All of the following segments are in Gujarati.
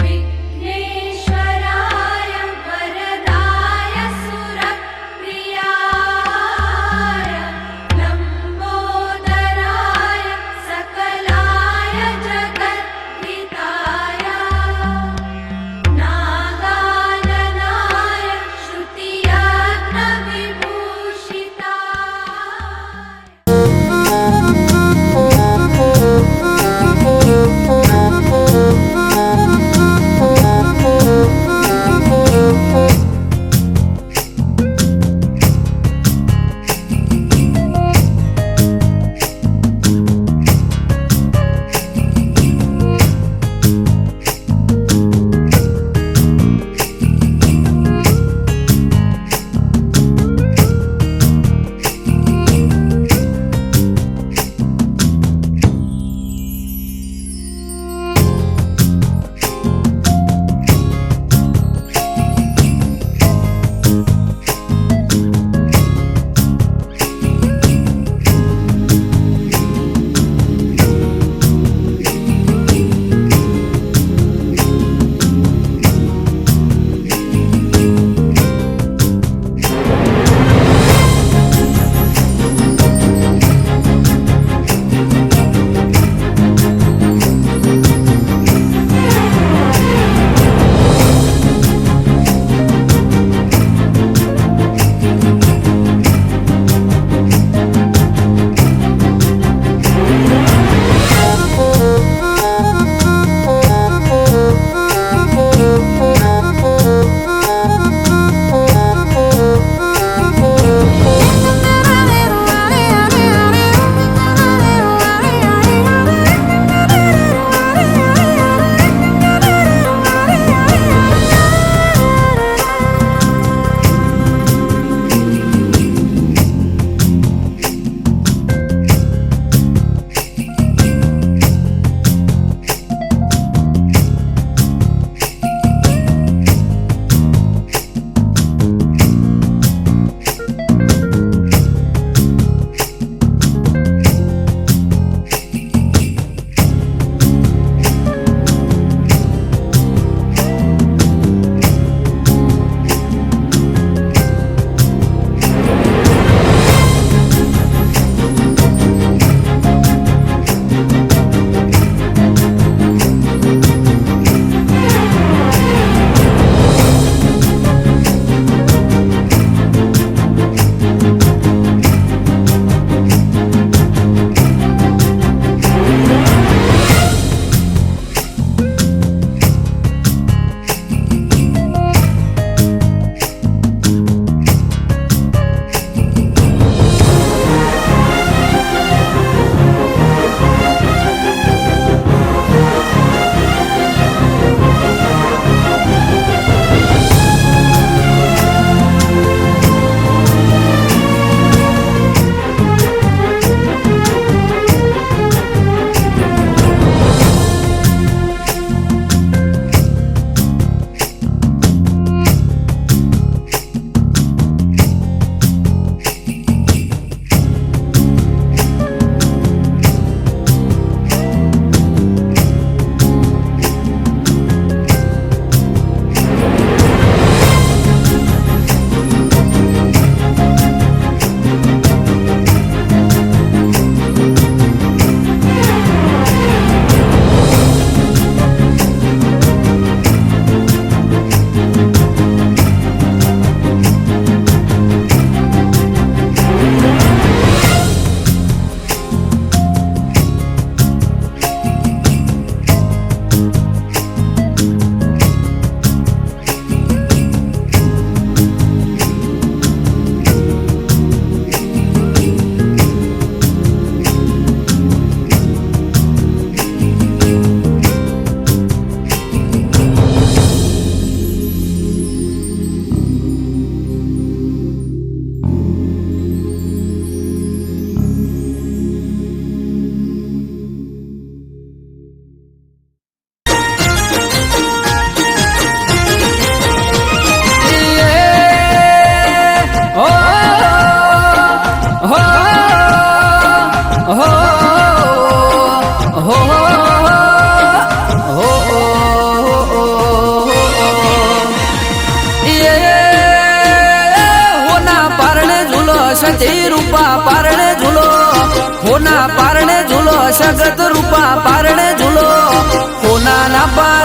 विघ्नेश्वराय वरदाय सुरप्रियाय लम्बोदराय सकलाय जगद्धिताय नागाननाय श्रुतियज्ञविभूषिताय।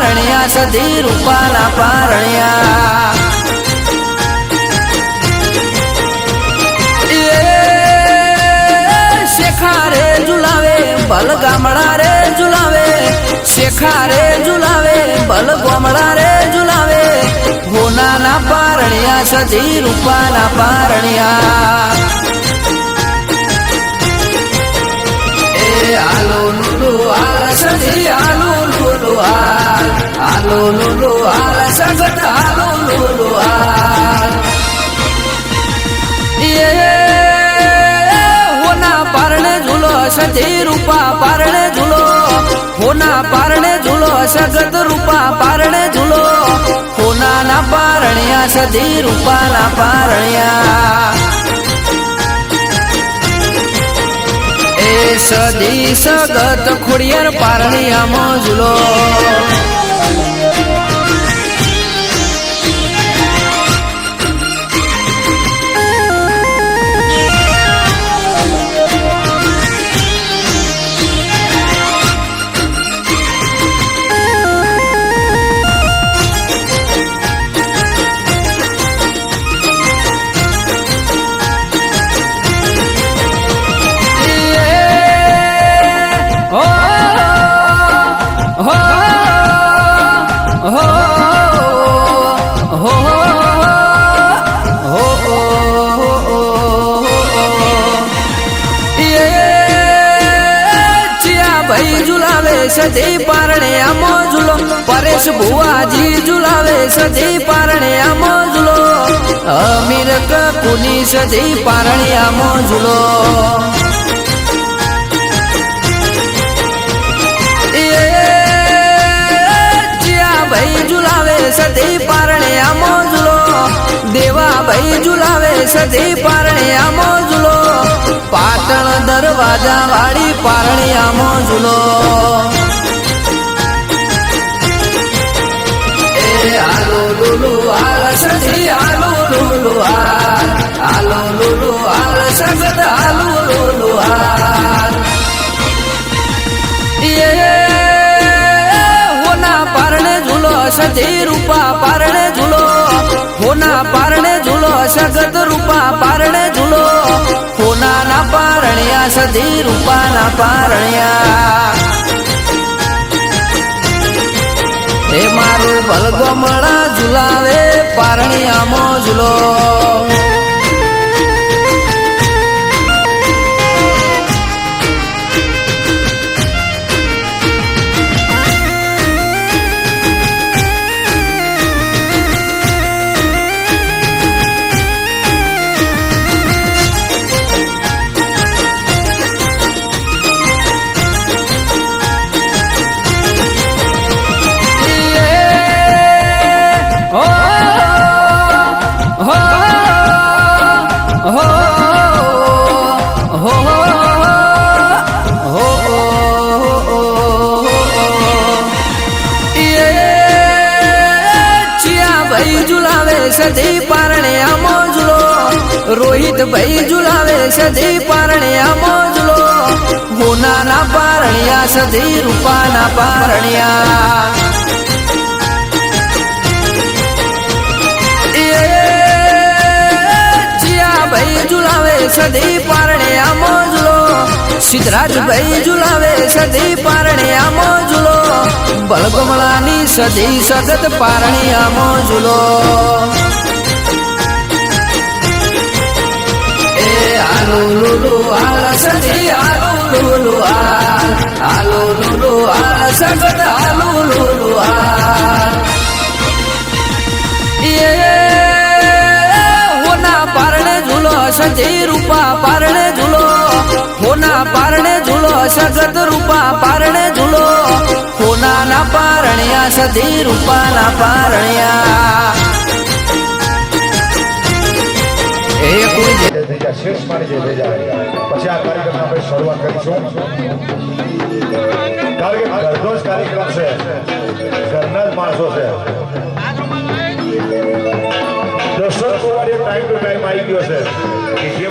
પારણિયા સધી રૂપાના પારણિયા શેખા રે ઝુલાવે ભલ ગામડા રે ઝુલાવે શેખા રે ઝુલાવે ભલ ગામડા રે ઝુલાવે હોનાના પારણિયા સધી રૂપાના પારણિયા આલો લુલુ આલ સધી આલો લુલુ આલો લુલુ આલ સગત આલો લુલુ આલ હોના પારણે ઝૂલો સધી રૂપા પારણે ઝૂલો હોના પારણે ઝૂલો સગત રૂપા પારણે ઝૂલો હોનાના પારણિયા સધી રૂપાના પારણિયા સદી સગત ખોડિયાર પારણિયામાં ઝૂલો સધી પારણે આમો ઝૂલો પરેશ ભુવાજી ઝુલાવે સધી પારણે આમો ઝૂલો અમીર કુની સધી પારણે આમો ઝૂલો ભાઈ ઝુલાવે સધી પારણે આમો ઝૂલો દેવા ભાઈ ઝુલાવે સધી પારણે આમો ઝૂલો પાટણ દરવાજા વાળી પારણે આમો ઝૂલો આલો લુલુ આલ સધી આલો લુલુ આલો લુલુ આલ સગત આલો લુલુ આલ હોના પારણે ઝૂલો સધી રૂપા પારણે ઝૂલો હોના પારણે ઝૂલો સગત રૂપા પારણે ઝૂલો હોનાના પારણિયા સધી રૂપાના પારણિયા એ મારું ભલગોમડા ઝુલાવે પારણિયામાં ઝૂલો સધી પારણે આમો ઝૂલો રોહિત ભાઈ ઝુલાવે સધી પારણે આમો ઝૂલો હોનાના પારણિયા સધી રૂપાના પારણિયા ભાઈ ઝુલાવે સધી પારણે આમો ઝૂલો સિદ્ધરાજ ભાઈ ઝુલાવે સધી પારણે આમો ઝૂલો બળગમલાની સધી સગત પારણી આમો ઝૂલો આલો લુલુ આલ સધી આલો લુલુ આલો લુલુ આલ સગત આલો લુલુ હોના પારણે ઝૂલો સધી રૂપા પારણે ઝૂલો હોના પારણે ઝૂલો સગત રૂપા પારણે ઝૂલો હોનાના પારણિયા સધી રૂપાના પારણિયા શેષ પાણી જે થઈ જાય પછી આ કાર્યક્રમ આપણે શરૂઆત કરીશું કારણ કે ઘરનો જ કાર્યક્રમ છે ઘરના જ માણસો છે દર્શન કરવાની ટાઈમ ટુ ટાઈમ આવી ગયો છે કે જે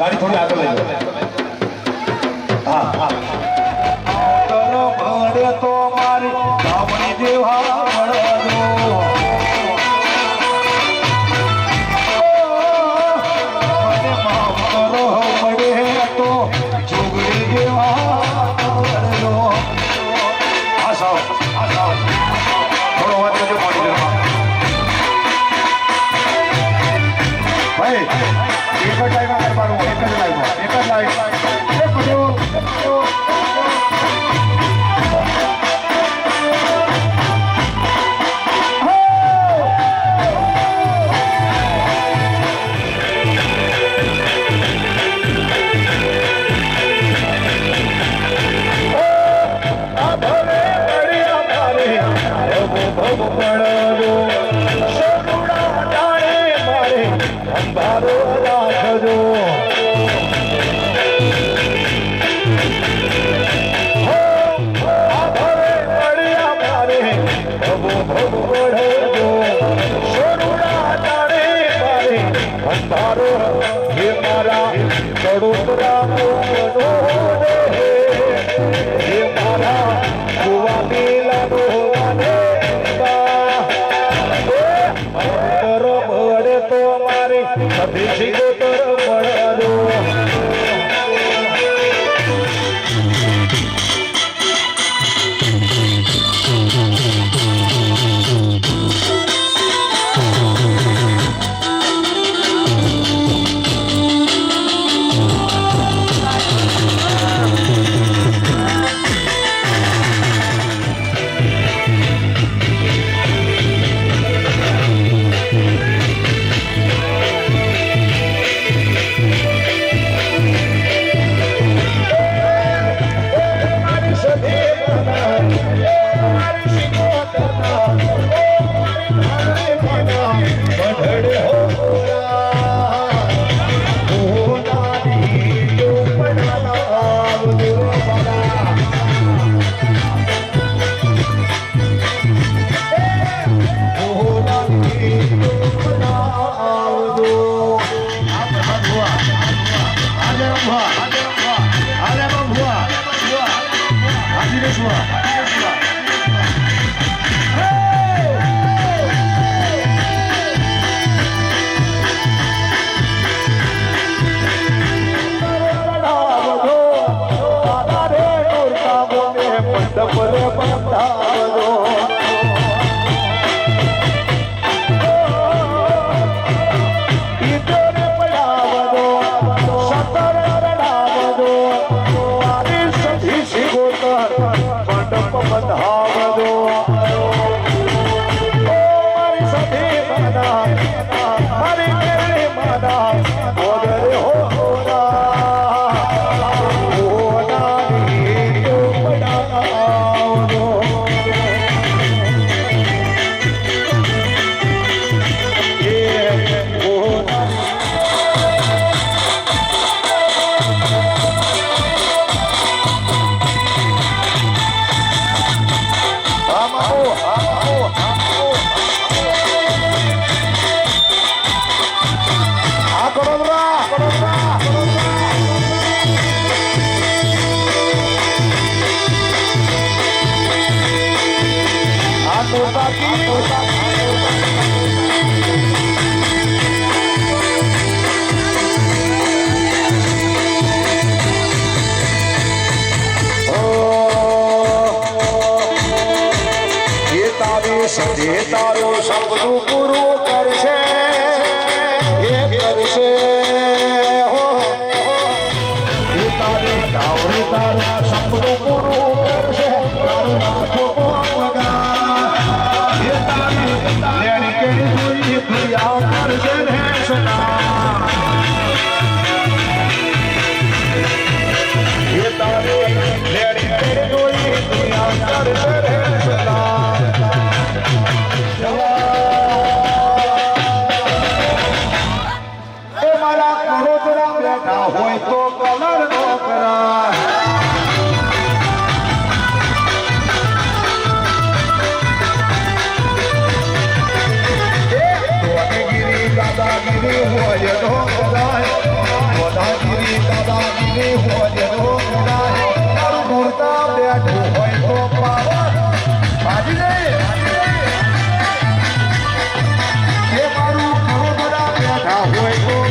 ગાડી થોડી આગળ લઈ જાઓ. હા હા તનો ભણે તો મારી ધામણી દેવા મળજો. મને માફ કરો મળે તો જોગડી દેવા મળજો. આસાવ થોડો વાત કરજો પાણી દેવા. ભાઈ એક જ લાઈનમાં કરવાનું, એક જ લાઈનમાં, એક જ લાઈન. Oh તારું સપનું પૂરું કરશે એ કરશે હો એ તારી ડાવરી તારું સપનું પૂરું કરશે તારું નાખો પગા એ તારી લેણી કેણી જોઈ પ્રિયા કરશે રે સદા એ તારી લેણી કેણી જોઈ પ્રિયા કરશે રે સદા મારા કરોતરા બેઠા હોય તો કલર નો કરાય દાદાગીરી હોય નો કરાય દાદાગીરી દાદાગીરી હોય નો કરાય તારું મૂર્તા બેઠું હોય તો પાવર ભાજી દે એ મારું કરોતરા બેઠા હોય તો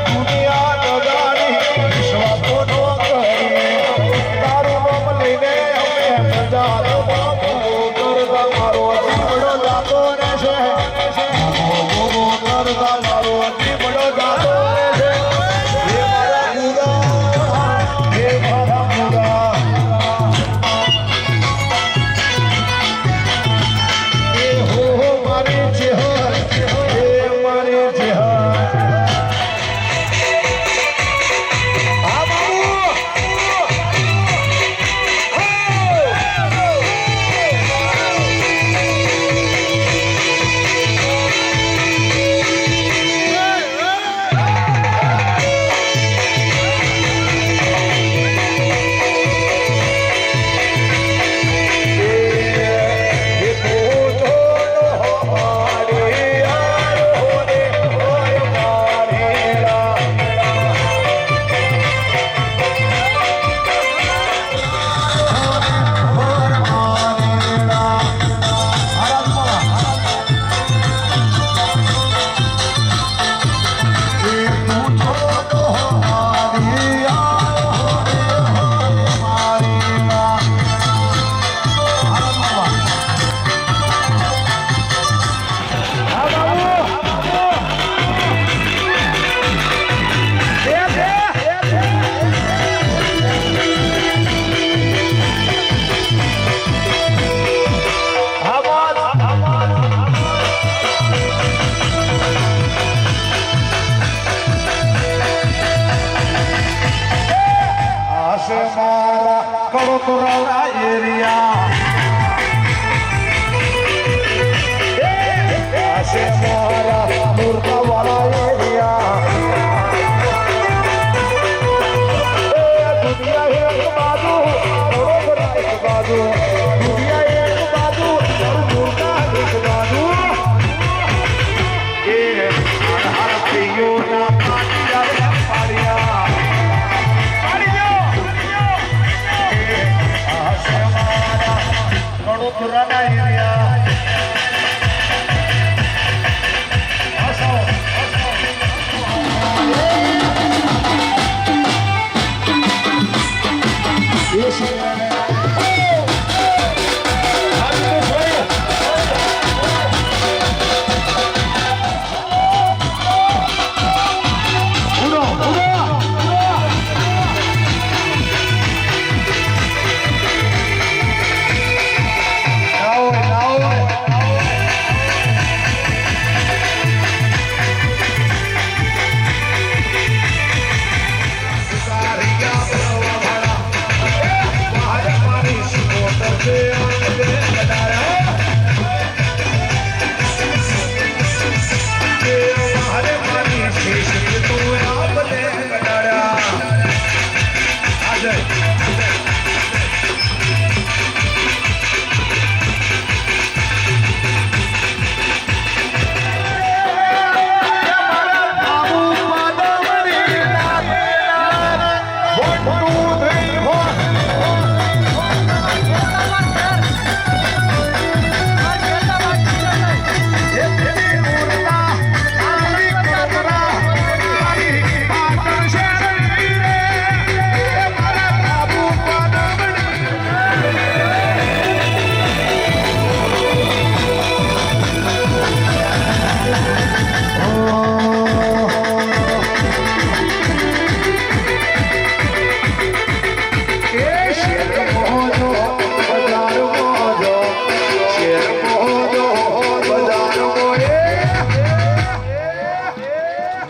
દુનિયા દગાડી વિશ્વ કડોતરા એરિયા આશે મારા મુર્ગા વાળા એરિયા દુનિયા એક બાજુ કડોતરા એક બાજુ દુનિયા એક બાજુ મુર્ગા એક બાજુ એ હર પ્રિયોના પાટિયા પાડિયા કડોતરાના એરિયા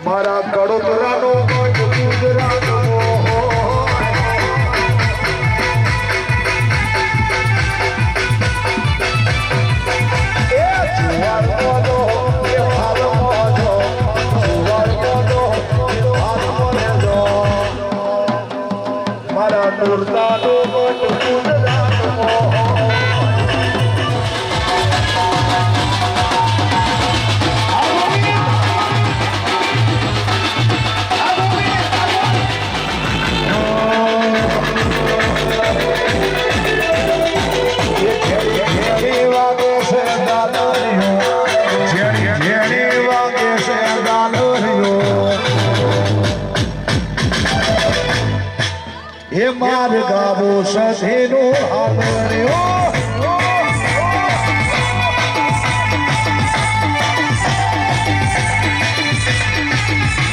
મારા કડોતરાનો ગુજરાતનો મારા દુર્ગાનો ગુજરાતનો હે માર ગાવો સધેનો હામર્યો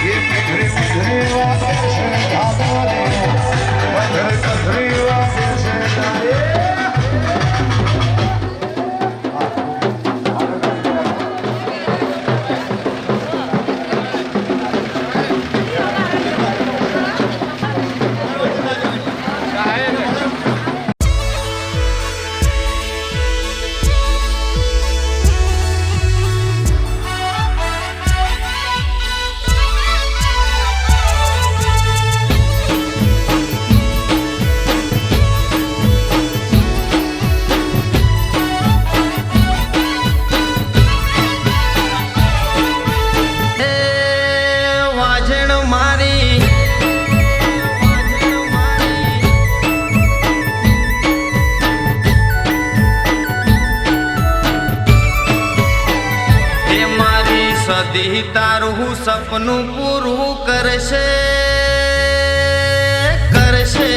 એ પથરે પથરે વાગે છે ધામરે પથરે પથરે વાગે છે ધારે તારું સપનું પૂરું કરશે કરશે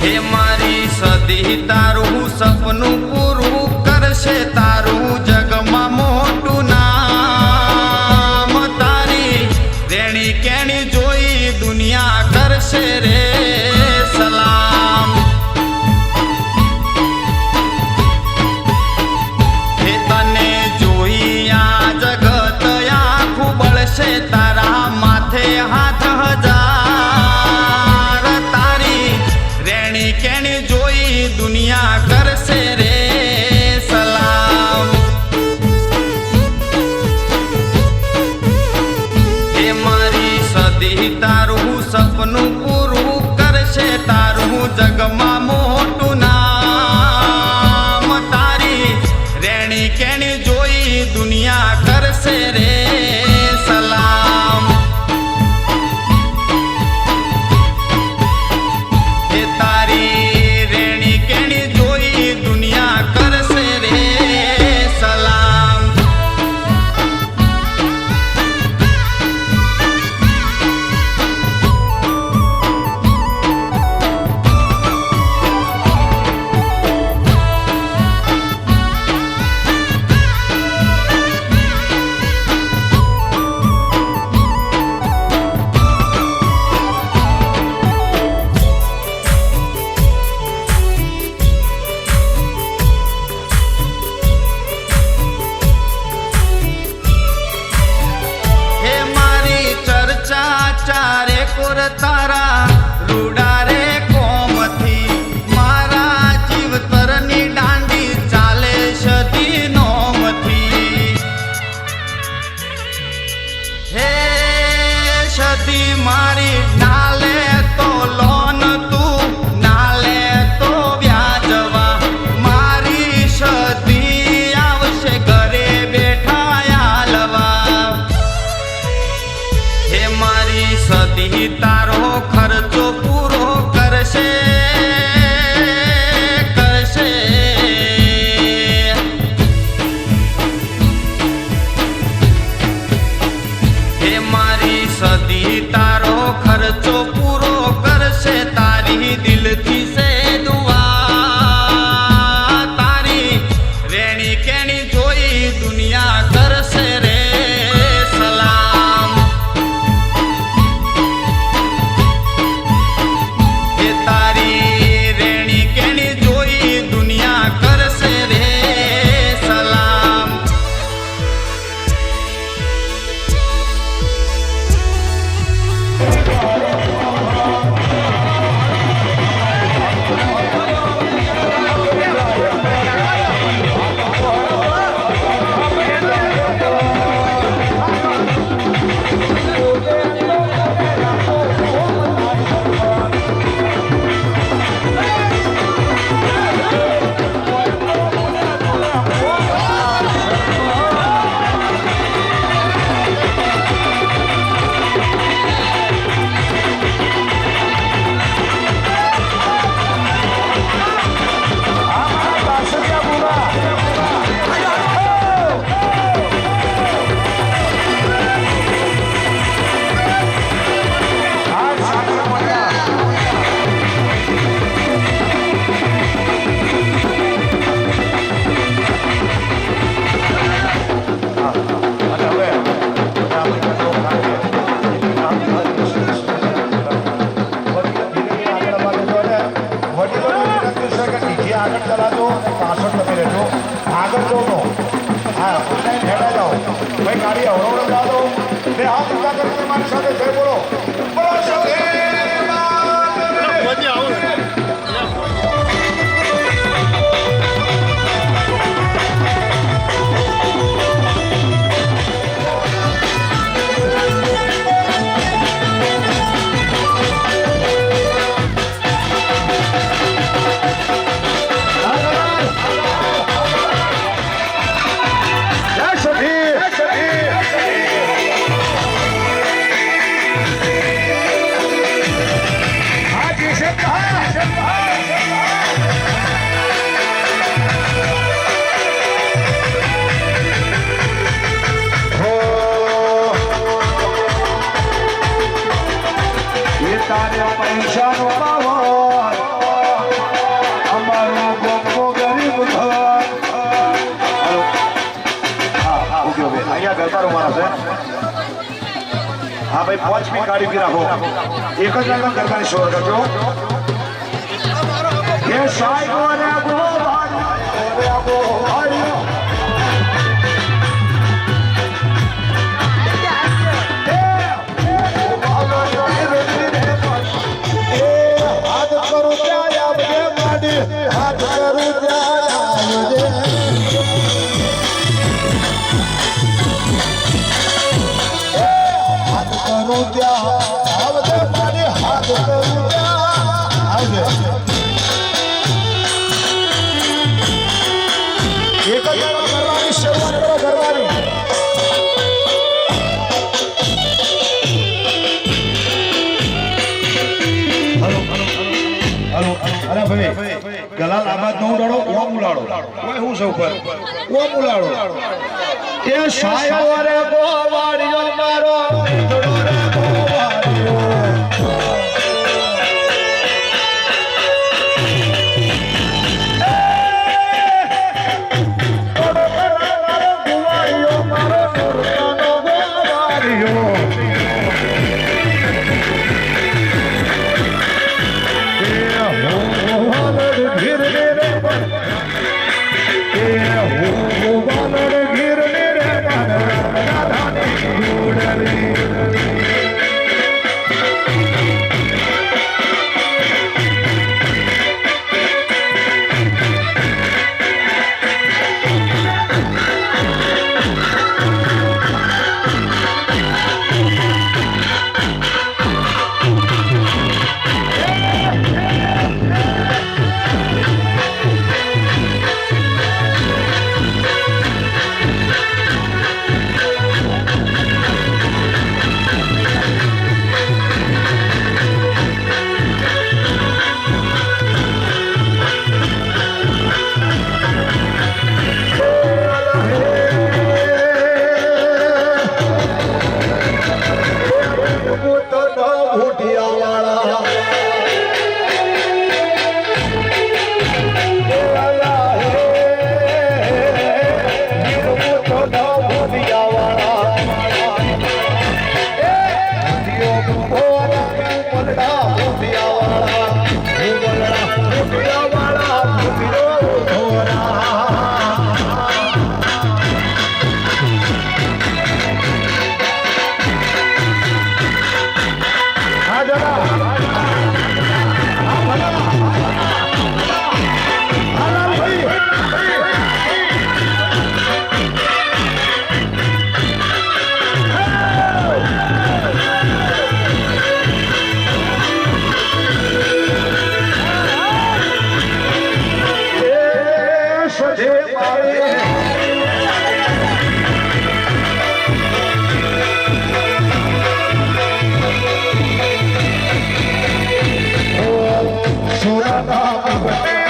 હે મારી સદી તારું સપનું પૂરું કરશે તારું જગમાં મોટું નામ તારી રેણી કેણી જોઈ દુનિયા કરશે રે સલામ તારા ચલાવજો અને પાછળ તમે રહેજો આગળ જો તો હા હેડા જાઓ ભાઈ ગાડી અવરોડ જવા દો બે હાથ ઊંચા કરીને મારી સાથે જય બોલો બોલો સખી મજા આવે જય સખી હાજી પૈસાનો પાવર અમારું ગોપો ગરીબ ઘર અહીંયા ગરબારો મારા છે હા ભાઈ 5 મિનિટ ગાડી બી રાખો એક જ લાખ ગરબાની શોર કરજો એ સાહેબ અને હાથ કરું ત્યાં આવજે માડી હાથ કરું ત્યાં આવજે હાથ કરું ત્યાં આવજે માડી હાથ કરું ત્યાં આવજે એક જ કરવાની શરૂઆત કરો કરવાની હલો અરે ભાઈ ગલાલ આબાદ નો ઉડાડો ઓમ ઉડાડો કોઈ હું સૌ પર ઓમ ઉડાડો એ સાયો રે ગોવાળિયો મારો મીઠડો રે ગોવાળિયો ગોવાળિયો મારો સુરતાનો ગોવાળિયો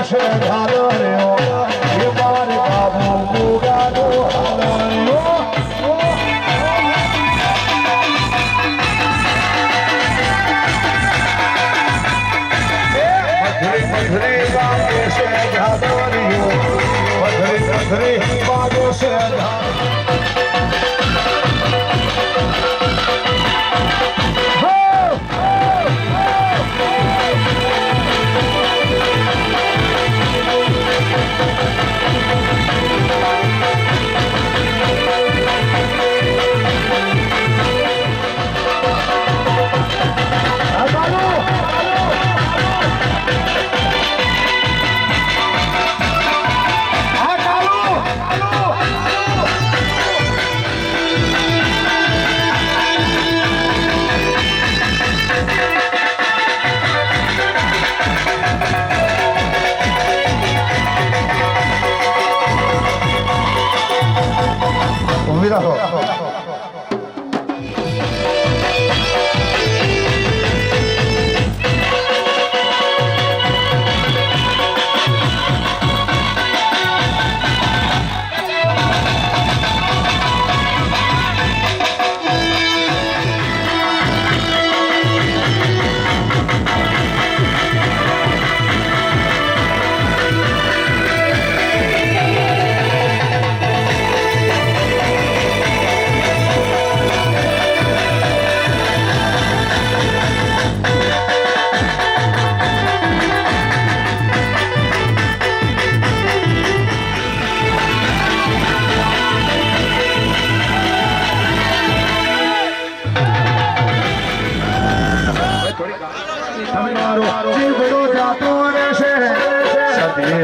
છે ધારો રહ્યો એ મારે બાબુ મુગાનો હાલો રહ્યો મધરે બાબુ છે ધારો રહ્યો મધરે બાબુ છે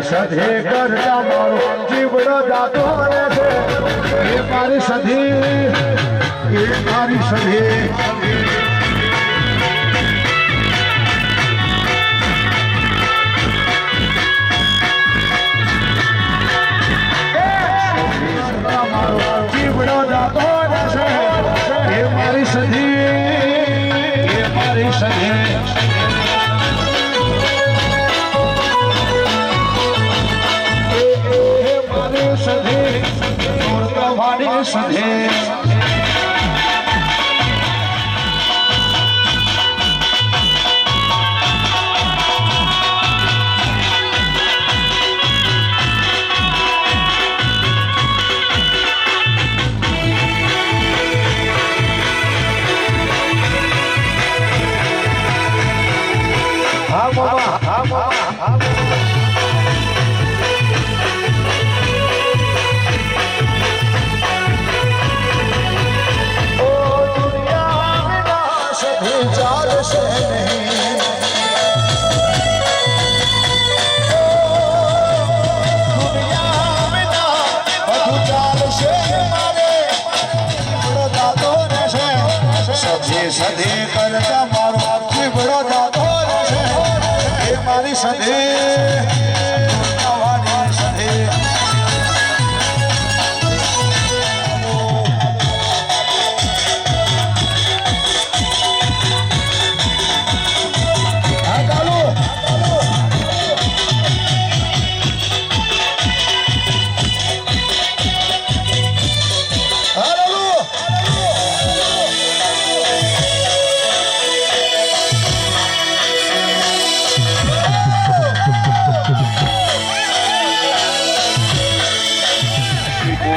સધે કરતા મારો જીવડો જાતો રહેશે એ મારી સધી એ મારી સધી મારો જીવડો જાતો રહેશે એ મારી સધી એ મારી સધી સધે મોરતા વાડી સધે હા બાબા હા બાબા હા સધે કરતા મારો જીવડો જાતો રહેશે એ મારી સધે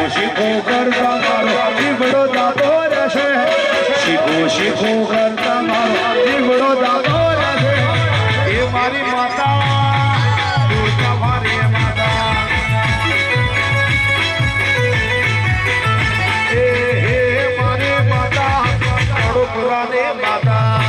સધે કરતા મારો જીવડો જાતો રહેશે શીખો કરતા મારો જીવડો જાતો રહેશે એ મારી માતા દુર્ગા મારી માતા એ મારી માતા કડોપુરાની માતા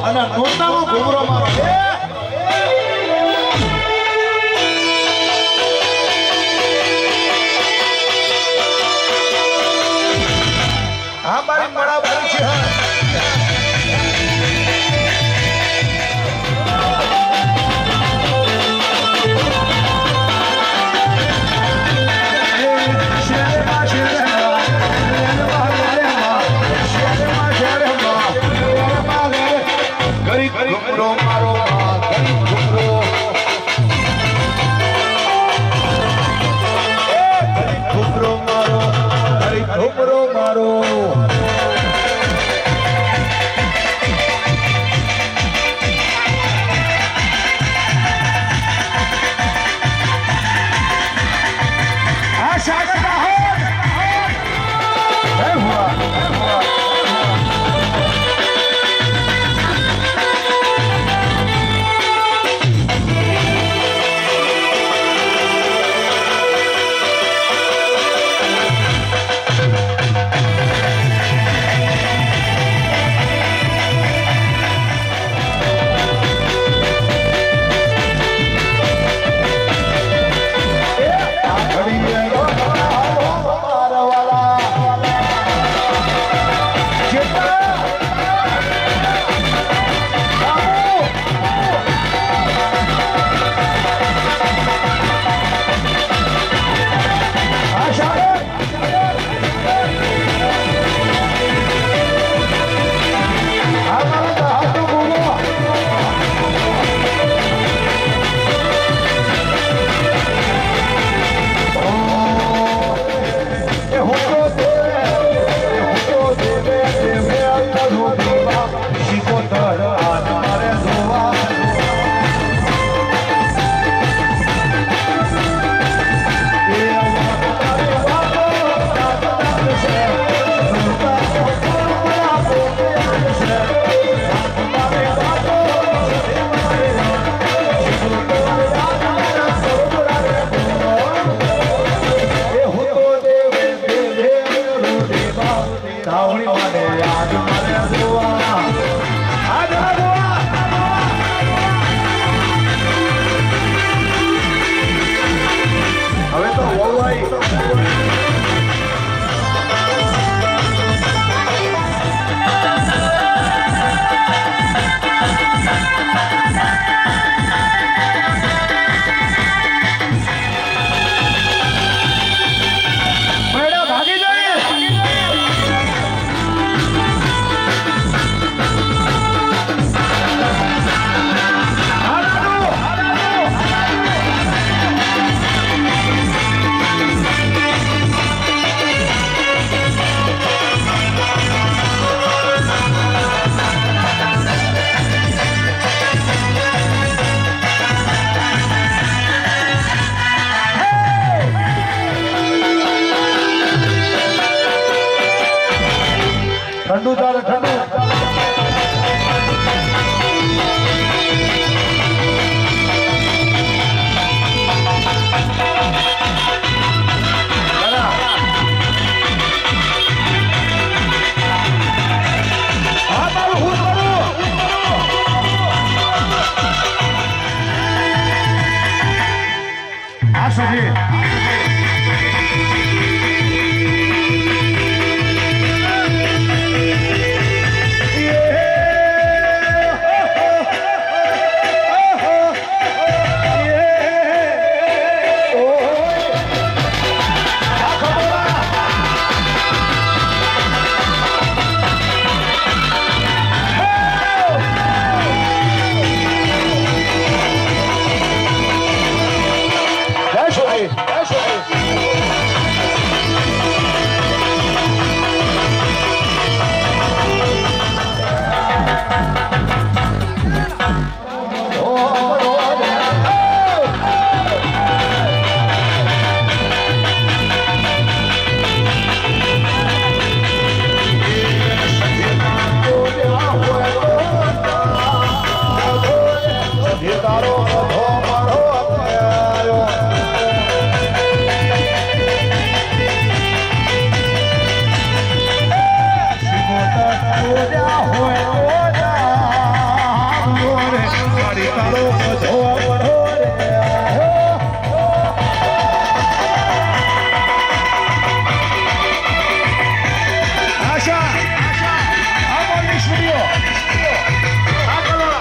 અને નોતામાં ઘૂમરો મારો હા મારી બરાબર છે ઠંડુ ચાલે ઠંડુ આશા આ મોર્નિંગ સ્ટુડિયો આ કલા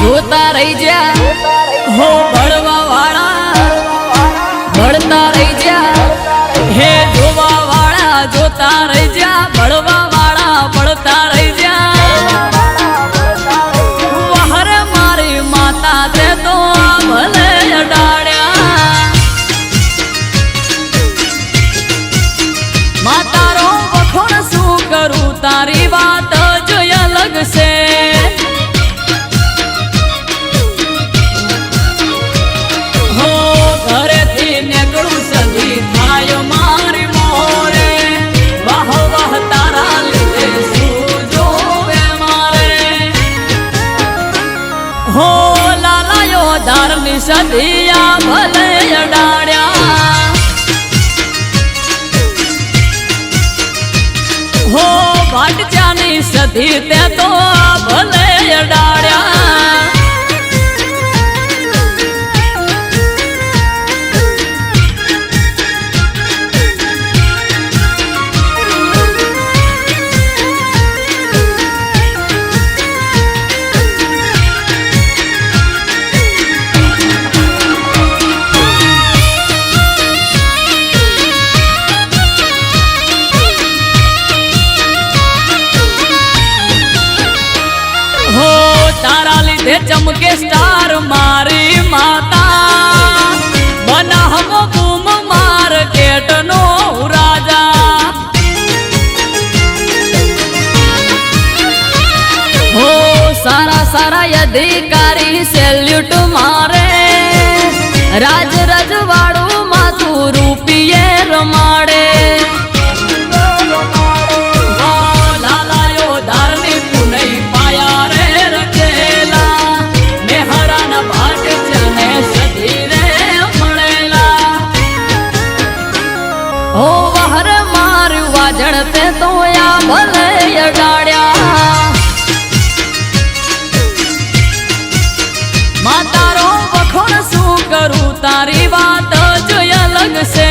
જોતા રહી જા હો ભળવા વાળા ભળતા રહી જા હે જોવા વાળા જોતા રહી જા ભળવા વાળા ભળતા રહી જા વહર મારી માતા તે તો ભલે અડાડ્યા માતારો વખોણ શું કરું તારી વાત જ અલગ છે ધારની સદિયા ભલે અડાડ્યા હો ભાટજાની સદી તે તો ભલે અડાડ્યા ચમકે સ્ટાર મારી માતા બના હમ બૂમ માર્કેટ નો રાજા હો સારા સારા અધિકારી સેલ્યુટ મારે રાજ રજવાડું માથું રૂપિયે રમાડે જણતે તો યા ભલે અડાડ્યા માતારો વખોણ શું કરું તારી વાત જ અલગ છે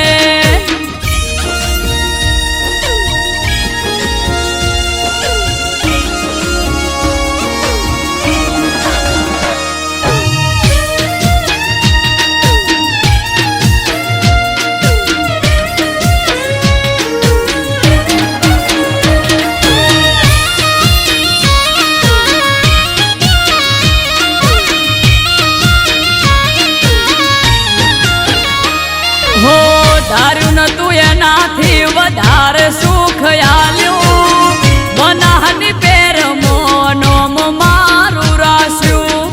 ધાર્યું નતું એનાથી વધારે સુખ આલ્યું બનાહની પેર મોનોમ મારું રાસ્યું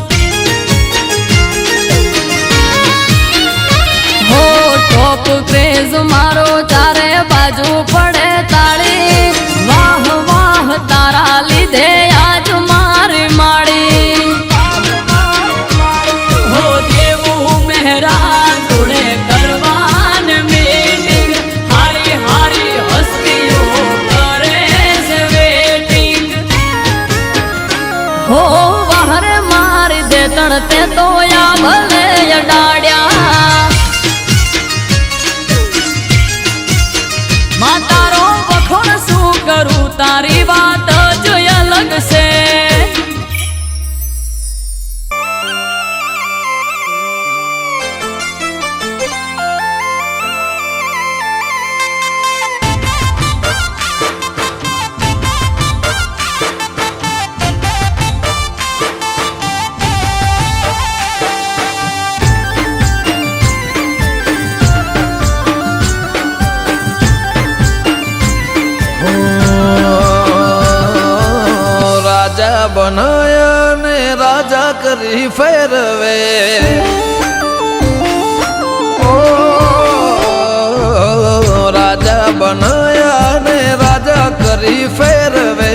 હો ટોપ ક્રેઝ મારો ચારે બાજુ પડે તાળી વાહ વાહ તારા લીધે આજ મારી માળી હો દેવું મહેરા જોડે કરવા હો વહર મારી દે તણતે તો યા ભલે અડાડ્યા માતારો વખોણ તારી વાત જ અલગ છે. રાજા બનાયા ને રાજા કરી ફેરવે. ઓ રાજા બનાયા ને રાજા કરી ફેરવે.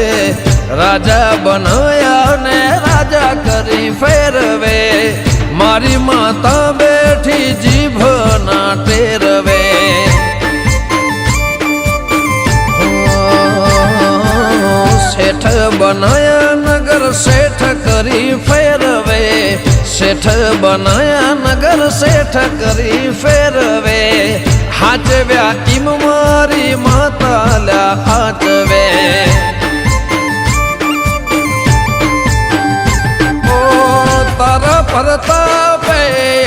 રાજા બનાયા ને રાજા કરી ફેરવે. મારી માતા બેઠી જીભ ના ટેરવે. શેઠ બનાયા નગર શેઠ કરી ફેરવે. શેઠ બનાયા નગર શેઠ કરી ફેરવે. હાચવ્યા ઈમ મારી માતા લ્યા હાચવે. ઓ તારા પ્રતાપે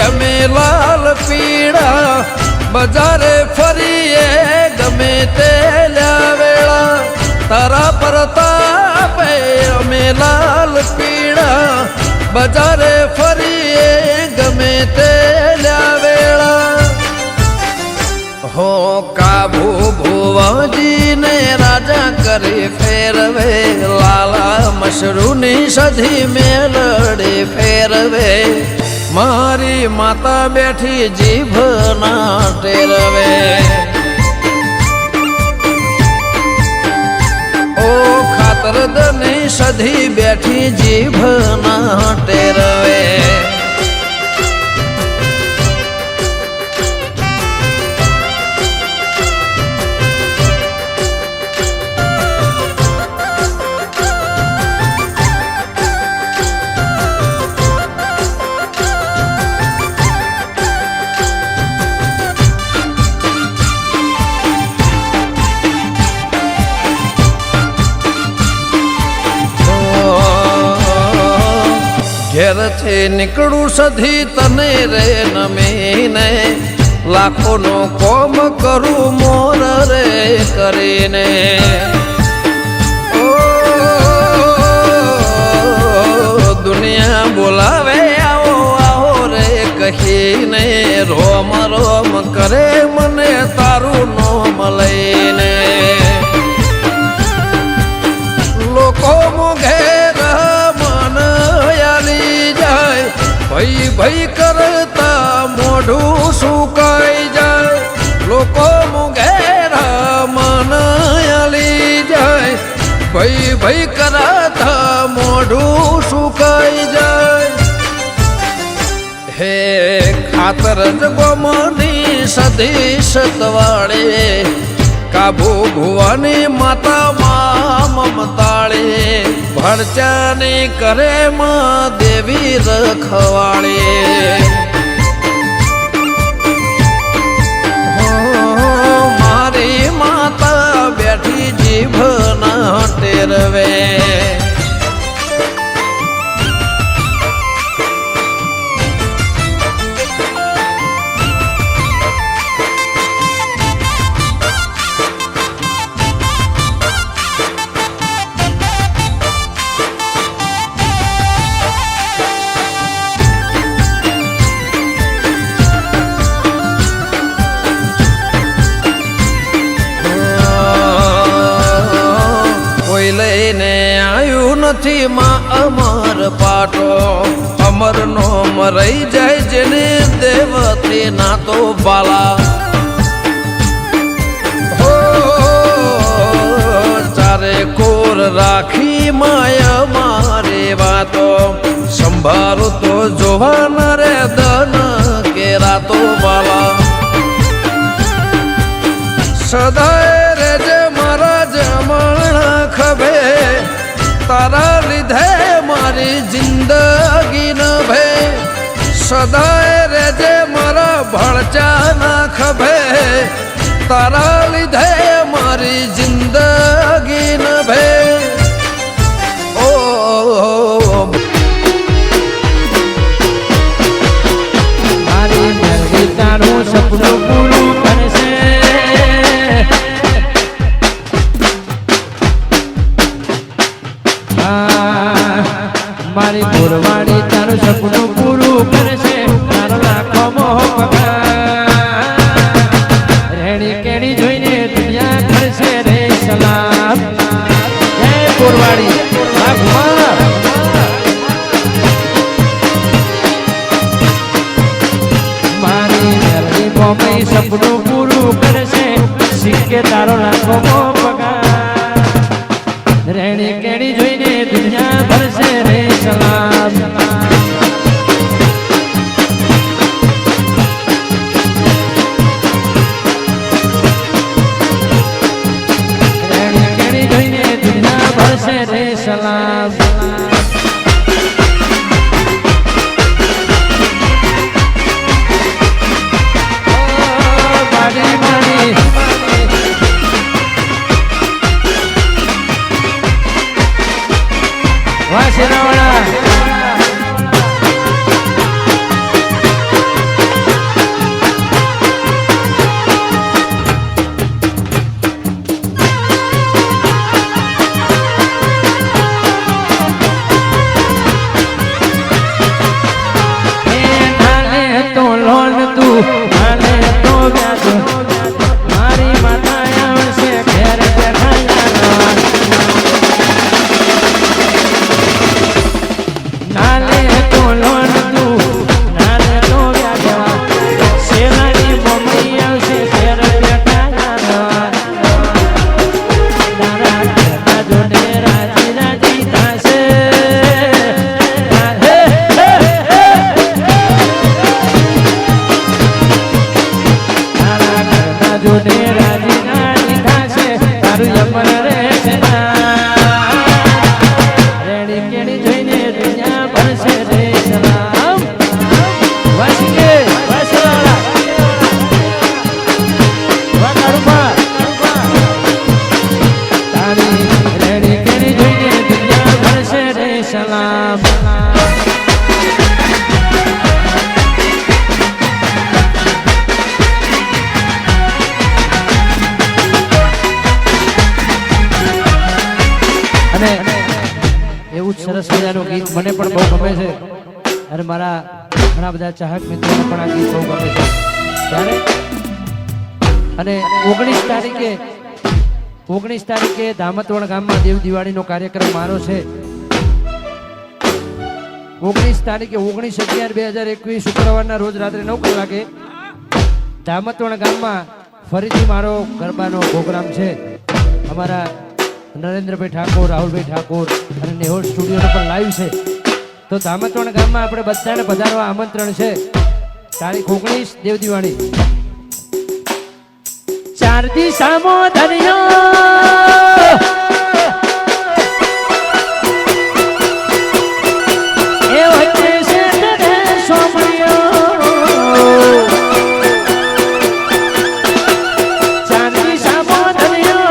અમે લાલ પીળા બજારે ફરીએ ગમે તે વેળા. તારા પ્રતાપે અમે લાલ પીળા બજારે ફરીએ ગમે તે વેળા. હો કાબુ ભુવાજી ને રાજા કરી ફેરવે. લાલા મશરૂની સધી મેલડી ફેરવે. મારી માતા બેઠી જીભ ના ટેરવે. ઓ ખાતરદની સધી બેઠી જીભ ના ટેરવે. ઘેરથી નીકળું સધી તને રે નમીને. લાખોનો કોમ કરું મોર રે કરીને. ઓ દુનિયા બોલાવે આવો આવો રે કહીને. રોમ રોમ કરે મને તારું નોમ લઈને. લોકો ઘેર ભઈ ભઈ કરતા મોઢું સુકાઈ જાય. લોકો મુઘેરા મન આલી જાય. ભઈ ભઈ કરતા મોઢું સુકાઈ જાય. હે ખાતર જગોમની સધી સતવાળે. કાબુ ભુવાની માતા માં મમતાળે. ભણચાની કરે માં દેવી રખવાળે. મારી માતા બેઠી જીભ ના ટેરવે. લઈને આવ્યું નથી માં અમર પાટો. અમર નો મરાઈ જાય જેને દેવતી ના તો બાલા. હો ચારે કોર રાખી માય મારે વાતો. સંભાળું તો જોવાના રે દન કેરા તો બાલા. સદાય રેજે મારા જમણા ખભે. તારા લીધે મારી જિંદગી ન ભે. સદાય રેજે મારા ભણચાના ખભે. તારા લીધે મારી જિંદગી ન ભે. મારી પુરવાડી તારું સપનું પૂરું કરશે તારો લાખો મોહ પગાર રેડી કેડી જોઈને દુનિયા કરશે રે સલામ જય પુરવાડી વાઘમાં મારી મેરડી મોમે સપનું પૂરું કરશે સિક્કે તારો લાખો મોહ પગાર રેડી કેડી જોઈને દુનિયા ભરશે રે સલામ રેડી કેડી જોઈને દુનિયા ભરશે રે સલામ મારી મારી વાસનાવાળા તો લોન તું નાને તો વ્યાજ મારી માતા આવશે ઘેર બેઠા નાલે તો લોન તું નાને તો વ્યાજ સેલાની મમ્મી આવશે ઘેર બેઠા તારા ઘરના જોડે રાજી રાજી થશે જોડે રાજી રાજી થશે તારું યમન રહેશે રેડી કેડી જોઈને દુનિયા ભરશે રે સલામ વાસીકે વાસવાળા વાકારુબા તારી રેડી કેડી જોઈને દુનિયા ભરશે રે સલામ અને એવું જ સરસ મજાનું ગીત મને પણ બહુ ગમે છે અને મારા ઘણા બધા ચાહક મિત્રોને પણ આ ગીત બહુ ગમે છે ત્યારે અને 19 તારીખે ધામતવણ ગામમાં દેવ દિવાળીનો કાર્યક્રમ મારો છે 19 તારીખે 19/11/2021 શુક્રવારના રોજ રાત્રે 9 કલાકે ધામતવણ ગામમાં ફરીથી મારો ગરબાનો પ્રોગ્રામ છે અમારા નરેન્દ્રભાઈ ઠાકોર રાહુલભાઈ ઠાકોર અને નેહોલ સ્ટુડિયોનો પણ લાઈવ છે તો ધામતવણ ગામમાં આપણે બધાને પધારવા આમંત્રણ છે તારીખ 19 દેવ દિવાળી 4 દિશામો દરિયો એ વચ્ચે છે સોમણિયો 4 દિશામો દરિયો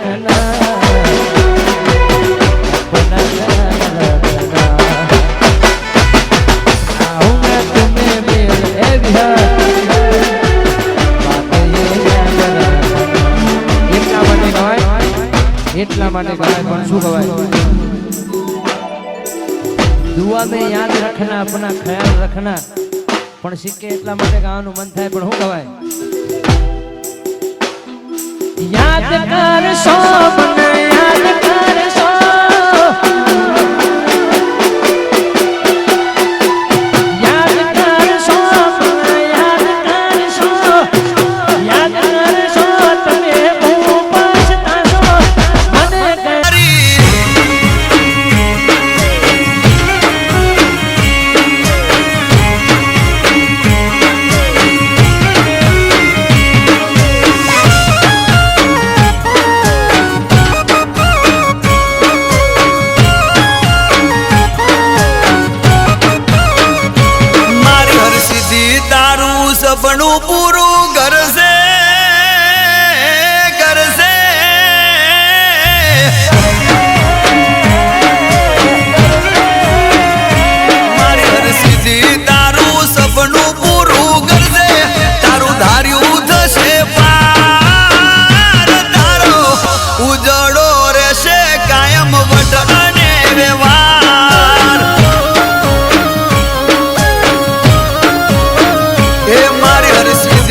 रखना अपना ख्याल रखना आऊंगा तुम्हें मिलने बिहार बातें ये याद रखना એટલા માટે કહેવાય પણ શું કહેવાય दुआ में याद रखना अपना ख्याल रखना પણ સિક્કે એટલા માટે ગાવાનું મન થાય પણ શું કહેવાય યાદ કરશો મને યાદ કરશો યાદ કરશો મને યાદ કરશો યાદ કરશો તમે બહુ પછતાશો મને સપનું પૂરું કરશે કરશે મારી હરસિદ્ધિ તારું સપનું પૂરું કરશે તારું ધાર્યું થશે પાર તારો ઉજળો રહેશે કાયમ વટ અને વ્યવહાર એ મારી હરસિદ્ધિ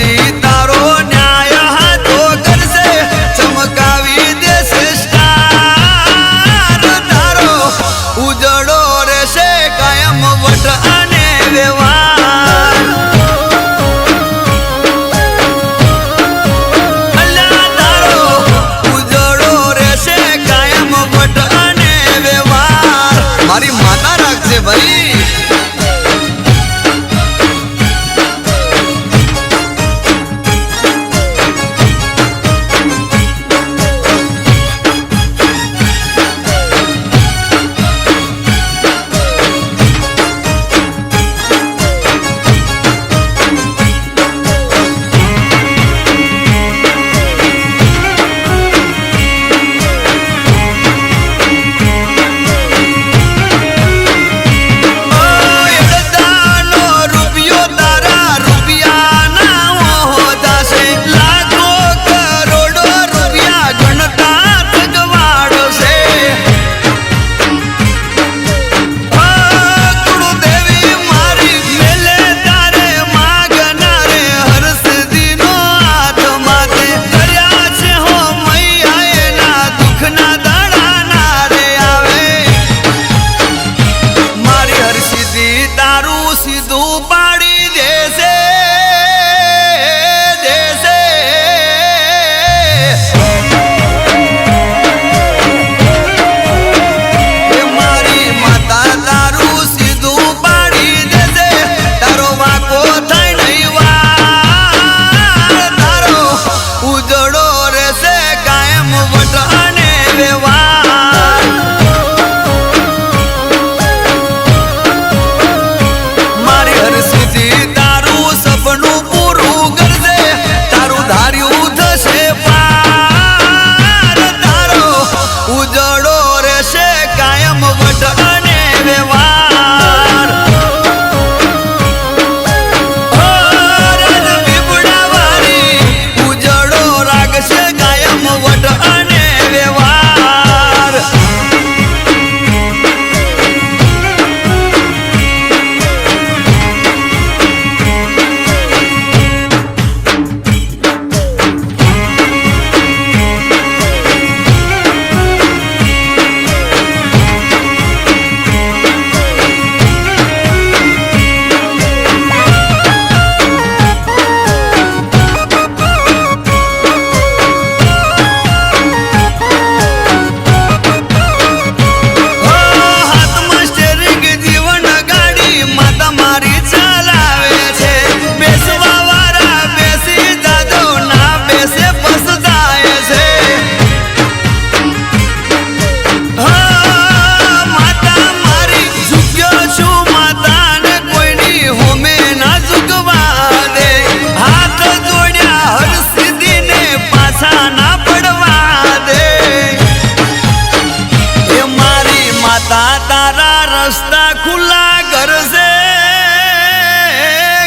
રસ્તા ખુલ્લા કરશે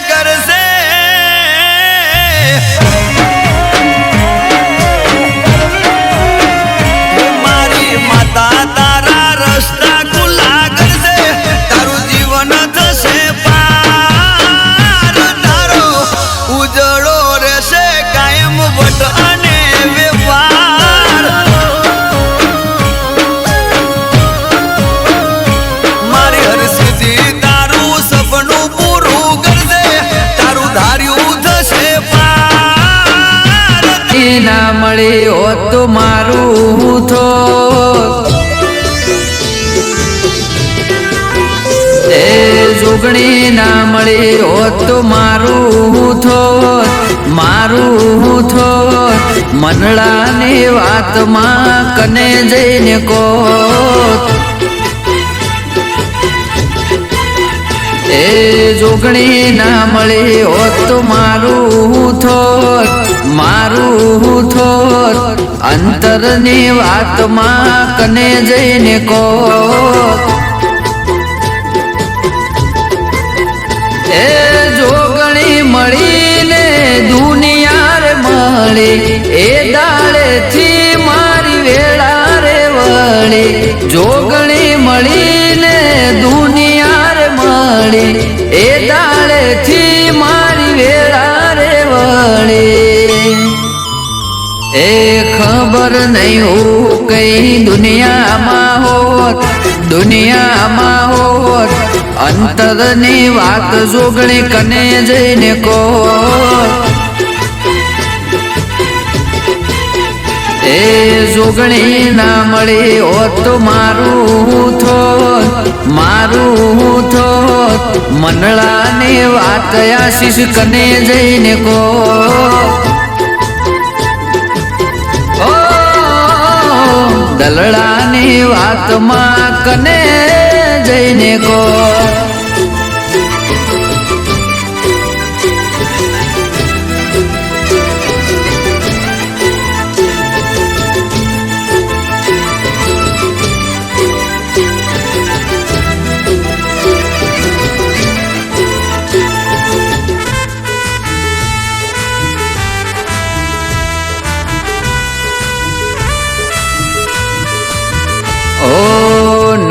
કરશે મારી માતા તારા રસ્તા ખુલ્લા કરશે તારું જીવન થશે પાર તારો ઉજળો રહેશે કાયમ વટ અને વ્યવહાર મારી હરસિદ્ધિ તારું સપનું પૂરું કરશે તારું ધાર્યું થશે પાર ના મળે હોત તો મારું થોત એ જોગણી ના મળે હોત તો મારું થોત મનડાની વાતમાં કને જઈને કોત એ જોગણી ના મળે હોત તો મારું થોત અંતરની વાતમાં કને જઈને કોત એ જોગણી મળીને દુનિયા રે મળી એ દાળેથી મારી વેળા રે વળી જોગણી મળીને દુનિયા રે મળી એ દાળેથી મારી વેળા રે વળી એ ખબર નહીં હું કઈ દુનિયામાં હોત અંતરની વાત જોગણી કને જઈને કોત એ જોગણી ના મળી હોત તો મારું થોત મંડળાની વાત આશીષ કને જઈને કોત દલડાની વાતમાં કને જઈને કોત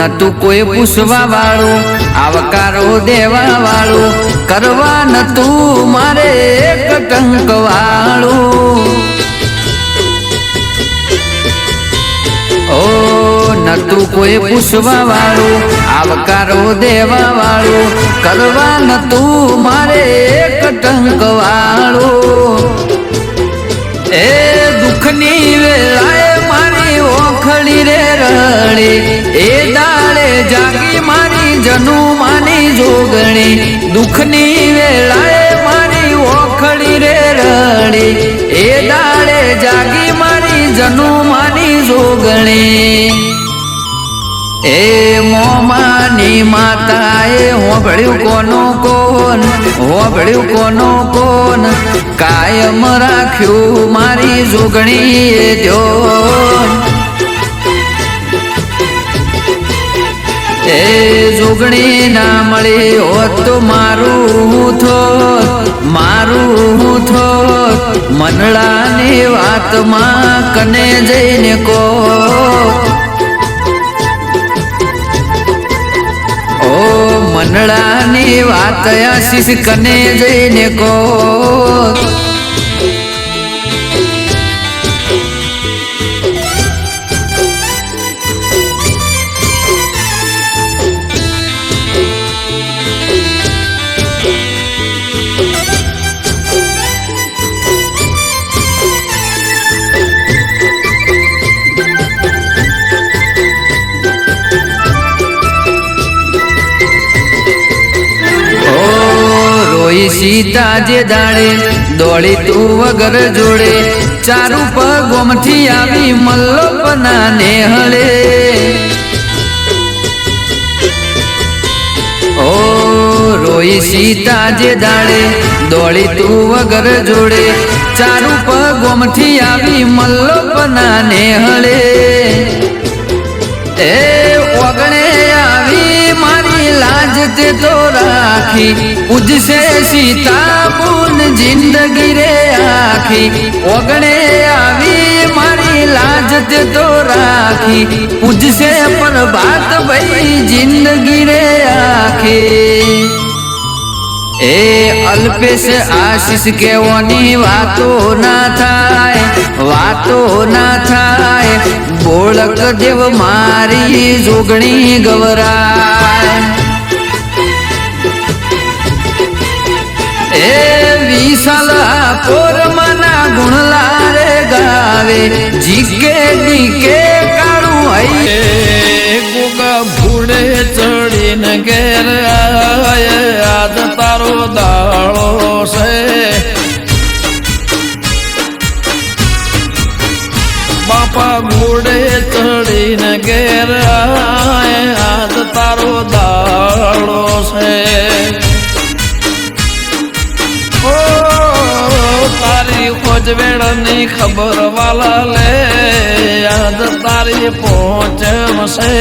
નતું કોઈ પૂછવા વાળું આવકારો દેવા વાળું કરવા નતું મારે એક ટંક વાળું ઓ નતું કોઈ પૂછવા વાળું આવકારો દેવા વાળું કરવા નતું મારે એક ટંક વાળું એ દુઃખની વેળાએ મારી ઓખડી રે રડી એ દાળે જાગી મારી જનુમાની જોગણી દુઃખની વેળાએ મારી ઓખડી રે રડી એ દાળે જાગી મારી જનુમાની જોગણી એ મોમાની માતાએ હોભળ્યું કોનો કાયમ રાખ્યું મારી જોગણીએ ધ્યોન એ જોગણી ના મળી હોત તો મારું થોત મનડાની વાતમાં કને જઈને કોત ઓ મનડાની વાત આશીષ કને જઈને કોત સીતા જે દાડે દોડી તું વગર જોડે ચારું પગોમથી આવી મલ્લોપના ને હળે ઓ રોઈ સીતા જે દાડે દોડી તું વગર જોડે ચારું પગોમથી આવી મલ્લોપના ને હળે એ ઓગણે આવી મારી તે તો રાખી પૂજશે સીતા બુન જિંદગી રે આખી ઓગણે આવી મારી લાજ તે તો રાખી પૂજશે પણ વાત ભાઈ જિંદગી રે આખી એ અલ્પેશ આશીષ કેવાની વાતો ના થાય બોળક દેવ મારી જોગણી ગવરાય એ વિશાલ પોરમાના ગુણલા રે ગાવે જીકે ડીકે કાળું હૈ ગોગા ભૂડે ચડીને ઘેર આય આજ તારો દાળો છે બાપા ઘોડે ચડીને ઘેર આય આજ તારો દાળો છે ઓ તારી ખોજવેળની ખબર વાલા લે આજ તારી પહોંચશે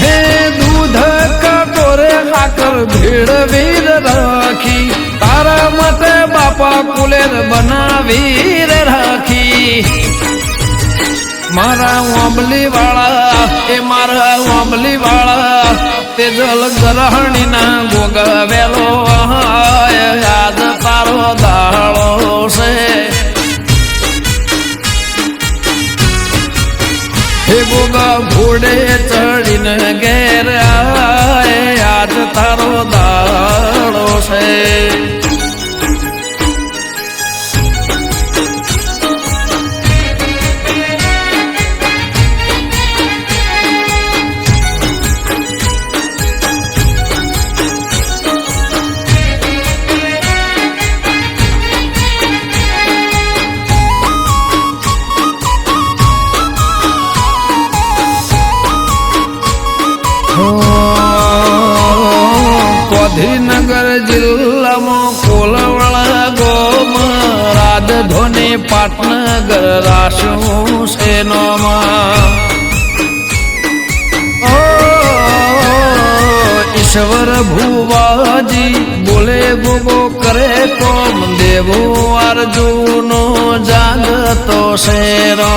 હે દૂધ કટોરે હાકર ભીડ વીર રાખી તારા માટે બાપા કુલેર બનાવી રાખી મારા ઓંબલી વાળા એ મારા ઓંબલી વાળા તેજલ ગ્રહણી ના ગોગવેલો યાદ તારો દાળો છે હે ગોગા ઘોડે ચડીને ઘેર આય યાદ તારો દાળો છે ગાંધીનગર જિલ્લામાં કોલવાળા ગોમ રાજધોની પાટનગર રાશું સેનોમાં ઈશ્વર ભુવાજી બોલે ગોગો કરે કોમ દેવો અર્જુનો જાગતો શેરો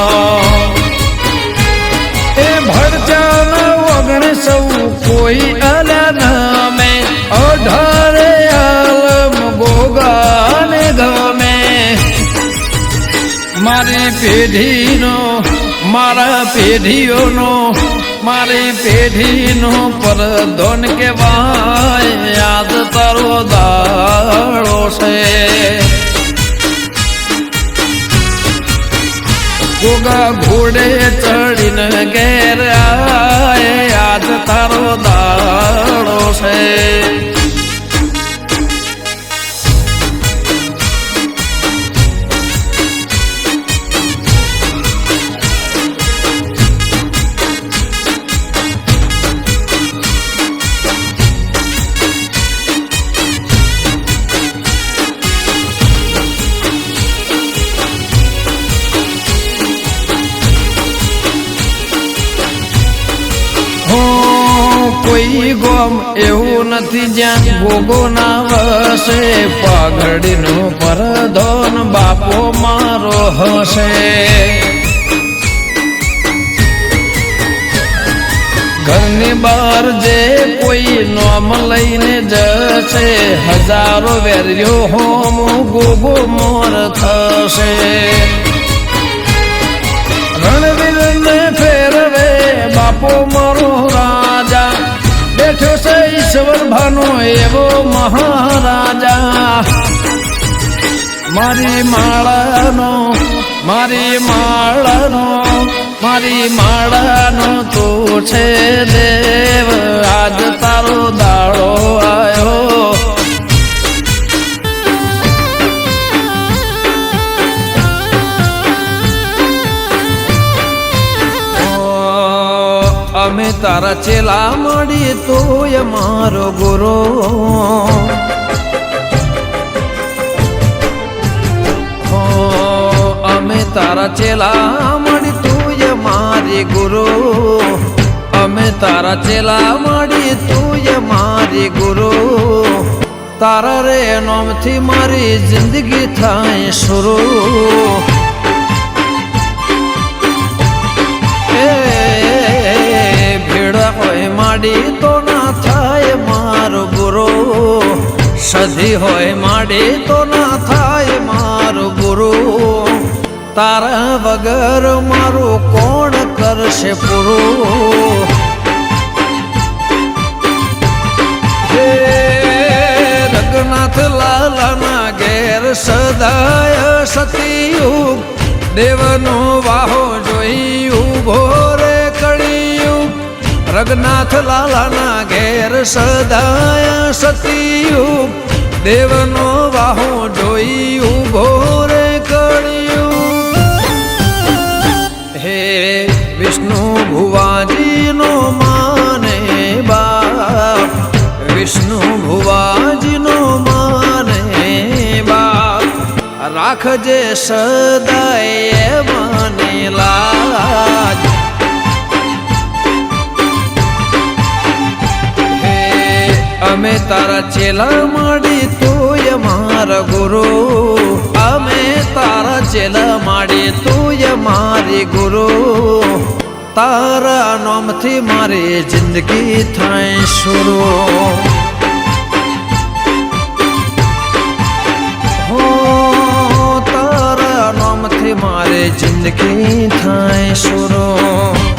એ ભરચાન વગણ સૌ કોઈ અલા નામે અઢારે આલમ ગોગાને ગમે મારી પેઢીનો મારા પેઢીઓનો મારી પેઢીનો પરધોન કેવાય યાદ તારો દાળો છે ગોગા ઘોડે ચડીને ઘેર આય યાદ તારો દાળો છે કોઈ ગોમ એવું નથી જ્યાં ગોગો ના વસે પાઘડીનો પરધોન બાપો મારો હશે ઘરની બહાર જે કોઈ નોમ લઈને જશે હજારો વેર્યો હોમ ગોગો મોર થશે રણવીરને ફેરવે બાપો મારો રાજા બેઠો છે ઈશ્વર ભાનો એવો મહારાજા મારી માળાનો તું છે દેવ આજ તારો દાડો આવ્યો અમે તારા ચેલા મળી તોય મારો ગુરો અમે તારા ચેલા મળી તોય મારી મારી ગુરુ અમે તારા ચેલા માડી તું મારી ગુરુ તારા રે નોમથી મારી જિંદગી થાય શરૂ ભીડ હોય માડી તો ના થાય મારો ગુરુ સધી હોય માડી તો ના થાય મારો ગુરુ તારા વગર મારું કોણ કરશે પૂરું હે રઘુનાથ લાલાના ઘેર સદાય સતીયુગ દેવનો વાહો જોઈ ઉભો રે કળિયુગ રઘુનાથ લાલાના ઘેર સદાય સતીયુગ દેવનો વાહો જોઈ ઉભો રે કળિયુગ હે વિષ્ણુ ભુવાજીનો માને બાપ વિષ્ણુ ભુવાજીનો માને બાપ રાખજે સદાય મને લાજ હે અમે તારા ચેલા માડી તું મારા ગુરુ અમે તારા ચેલા માડી તું મારી ગુરુ તારા નામથી મારી જિંદગી થાય શરૂ હો તારા નામથી મારી જિંદગી થાય શરૂ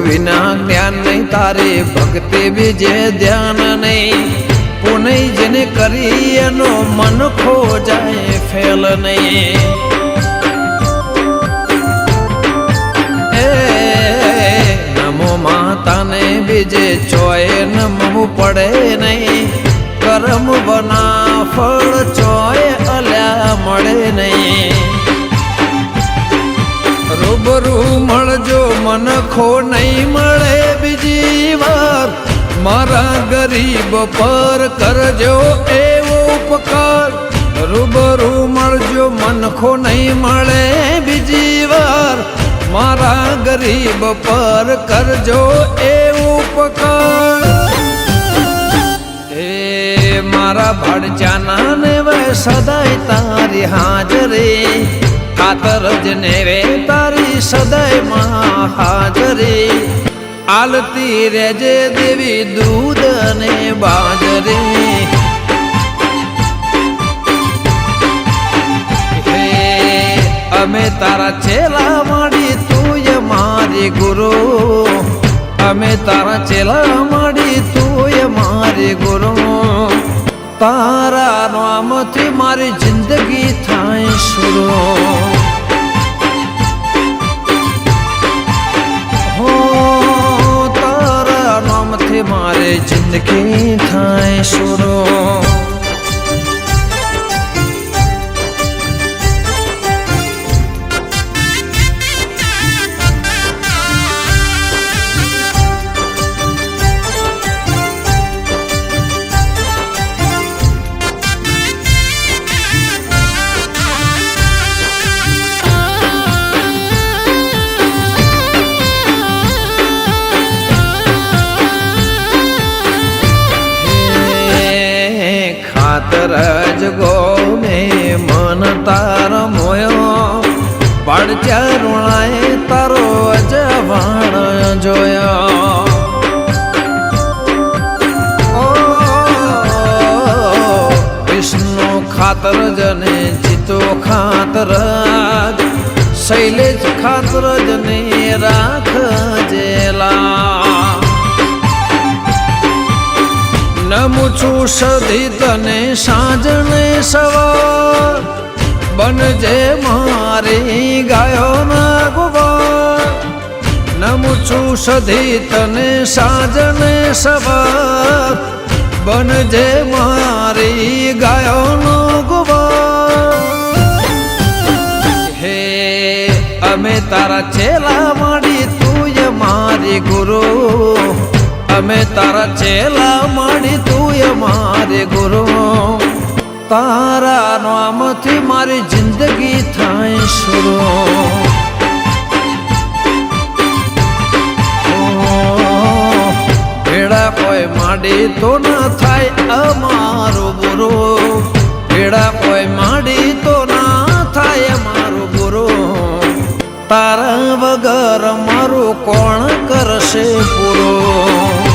વિના જ્ઞાન નહીં તારે ભક્તિ બીજે ધ્યાન નહીં પુનઃ જેને કરી એનો મન ખો જાય ફેલ નહીં એ નમો માતાને બીજે ચોય નમવું પડે નહીં કરમ બના ફળ ચોય અલ્યા મળે નહીં રૂબરૂ મળજો મન ખો નહીં મળે બીજી વાર મારા ગરીબ પર કરજો એવો ઉપકાર રૂબરૂ મળજો મન ખો નહીં મળે બીજી વાર મારા ગરીબ પર કરજો એવો ઉપકાર એ મારા ભડજાના ને વે સદાય તારી હાજરી ખાતર જ ને રે તારી સદાય માં હાજરી આલતી રેજે દેવી દૂધ ને બાજરી હે અમે તારા ચેલા માડી તું મારી ગુરુ અમે તારા ચેલા માડી તું મારી ગુરુ તારા નામથી મારી જિંદગી થાય શરૂ હો તારા નામથી મારી જિંદગી થાય શરૂ રજ ગો મે મન તાર મોયો પડચા રૂણાએ તારો અજવાણ જોયો વિષ્ણુ ખાતર જને જીતો ખાતર શૈલેષ ખાતર જને રાખજેલા નમું છું સધી તને સાંજને સવાર બનજે મારી ગાયો ના ગોવાર છું સધી તને સાજને સવાર બનજે મારી ગાયોનો ગુવાર હે અમે તારા ચેલા માડી તુંય મારી ગુરુ અમે તારા ચેલા માડી તુંય મારી ગુરુ તારા નામથી મારી જિંદગી થાય શરૂ ભેડા કોઈ માડી તો ના થાય અમારું ગુરુ ભેડા કોઈ માડી તો ના થાય અમારું ગુરુ તારા વગર મારું કોણ કરશે પૂરું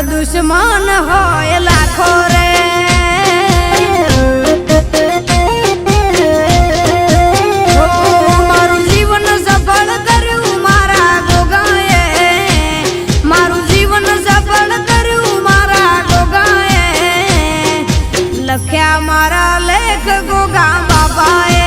દુશ્મન હોય લાખો રે મારું જીવન સફળ કર્યું મારા ગોગાએ મારું જીવન સફળ કર્યું મારા ગોગાએ લખ્યા મારા લેખ ગોગા બાપાએ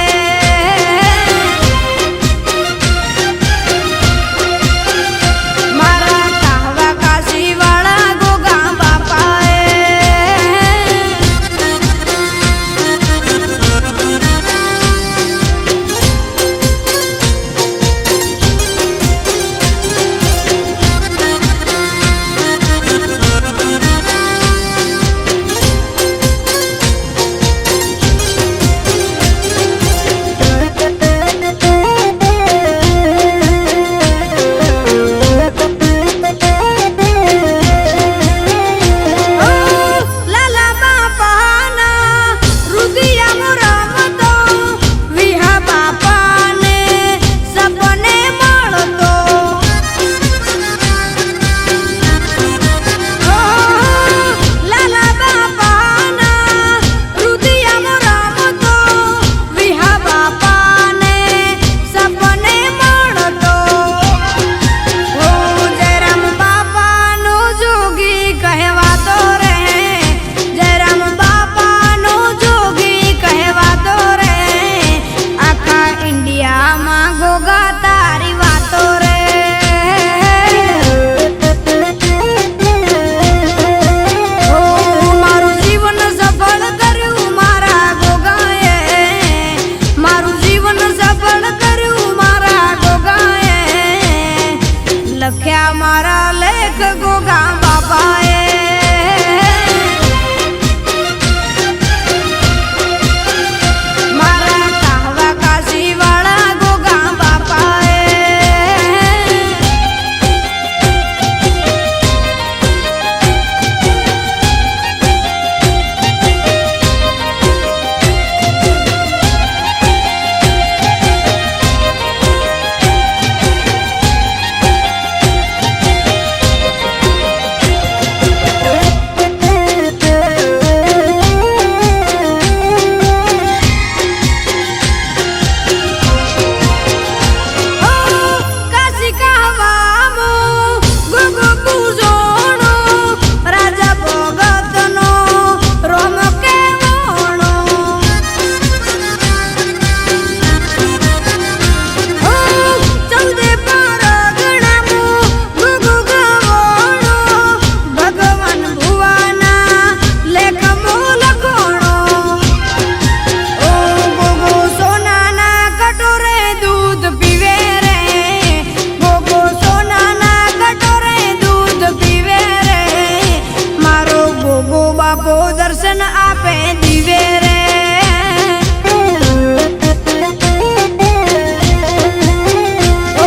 બાપો દર્શન આપે દિવે રે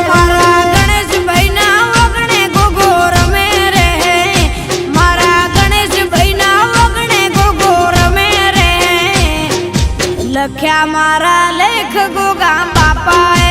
મારા ગણેશભાઈ ના વગણે ગોગો રમે રે મારા ગણેશભાઈ ના વગણે ગોગો રમે રે લખ્યા મારા લેખ ગોગા બાપાએ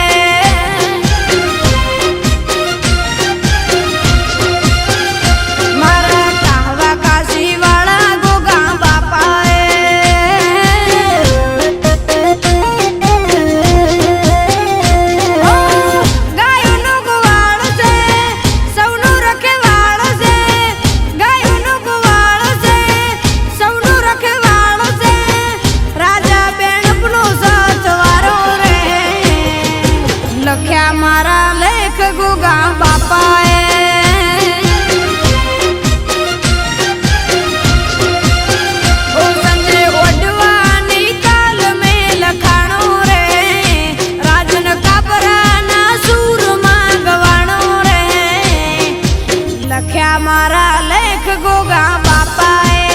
મારા લેખ ગોગા બાપાએ ઓ સંજય ઓડવાની કાલ મેં લખાણો રે રાજન કાપરાના સૂરમાં ગવાણો રે લખ્યા મારા લેખ ગોગા બાપાએ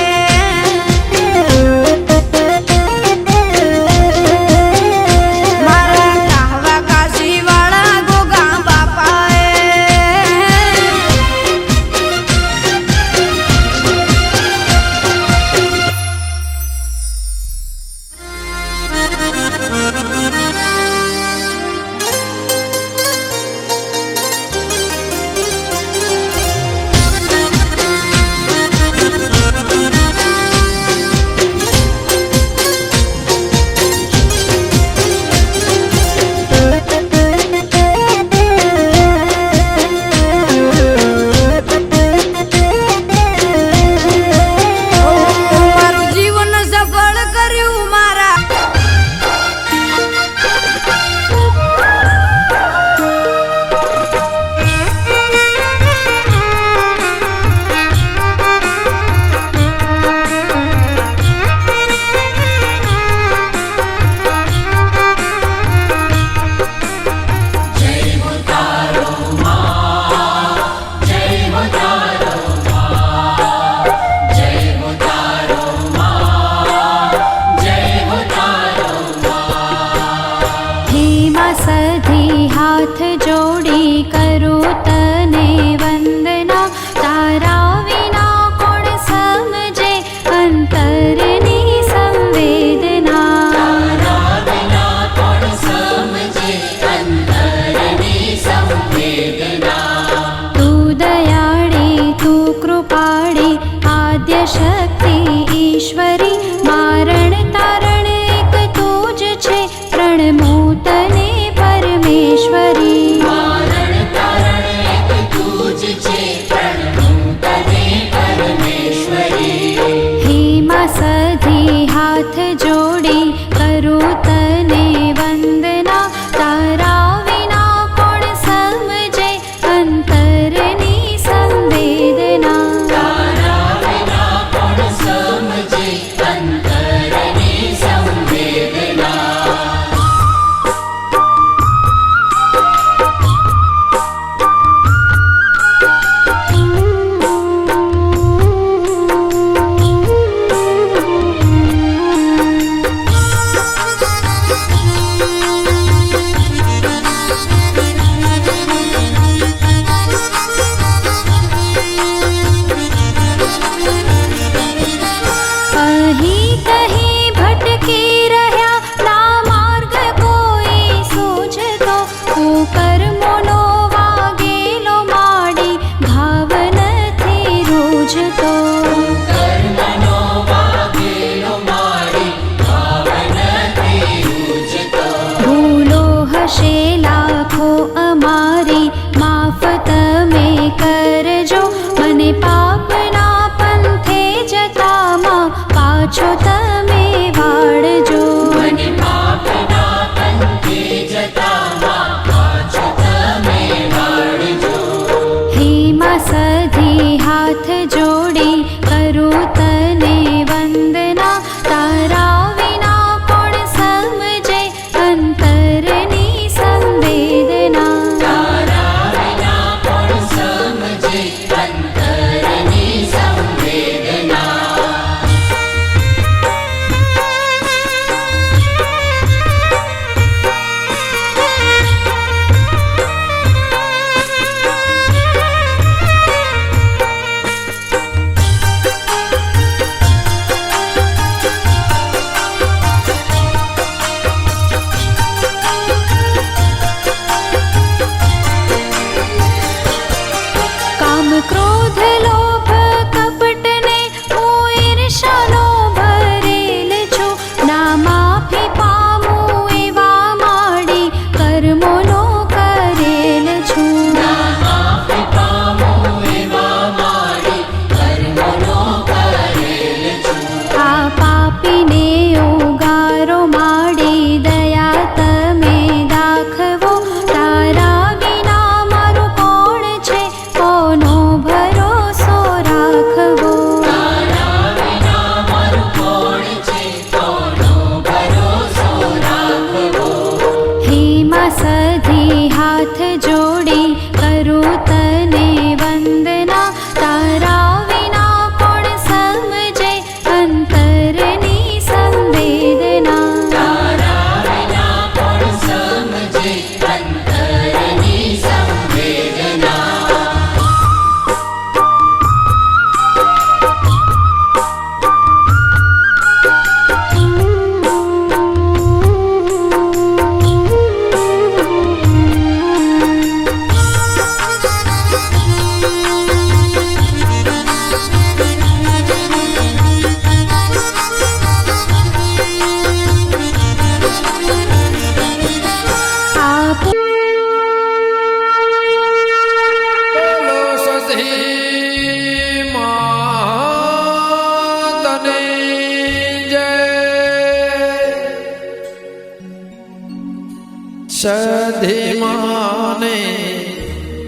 સધીમાને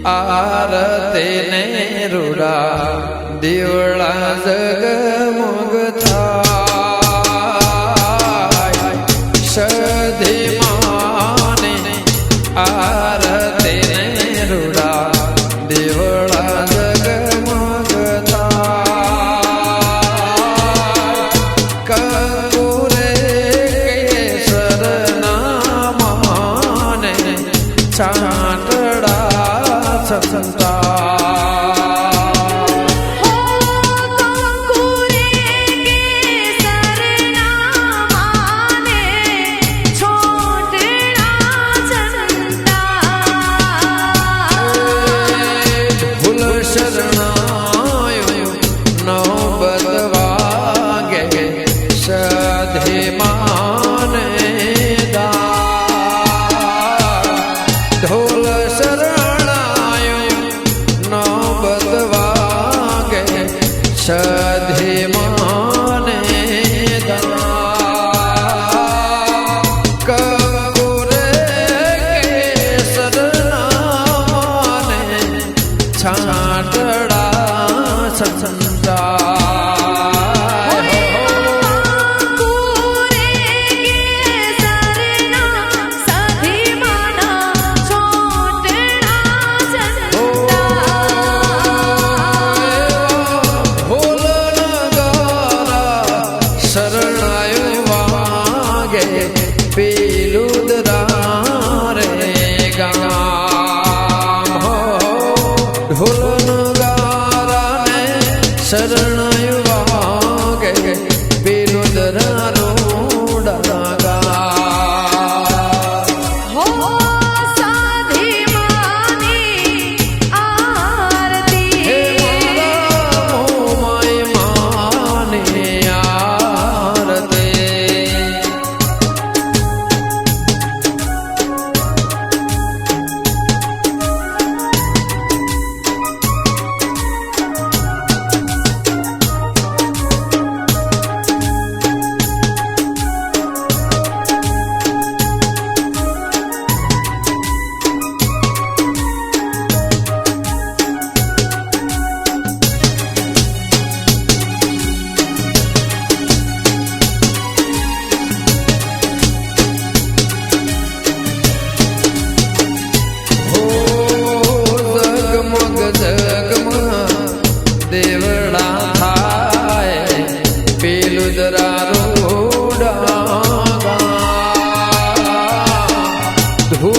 આરતે ને રૂડા દીવડા જગમગ થાય સધીમાને આરતે ને રૂડા દીવડા જગમગ થાય કંકુરે કેસરના માને છાંટડા સંતા સધીમાને કંકુરે કેસરના છાંટડા સંતા શરણાય વાગે પેલું દરારો દેવડા થાય પેલું દરારો ધૂપ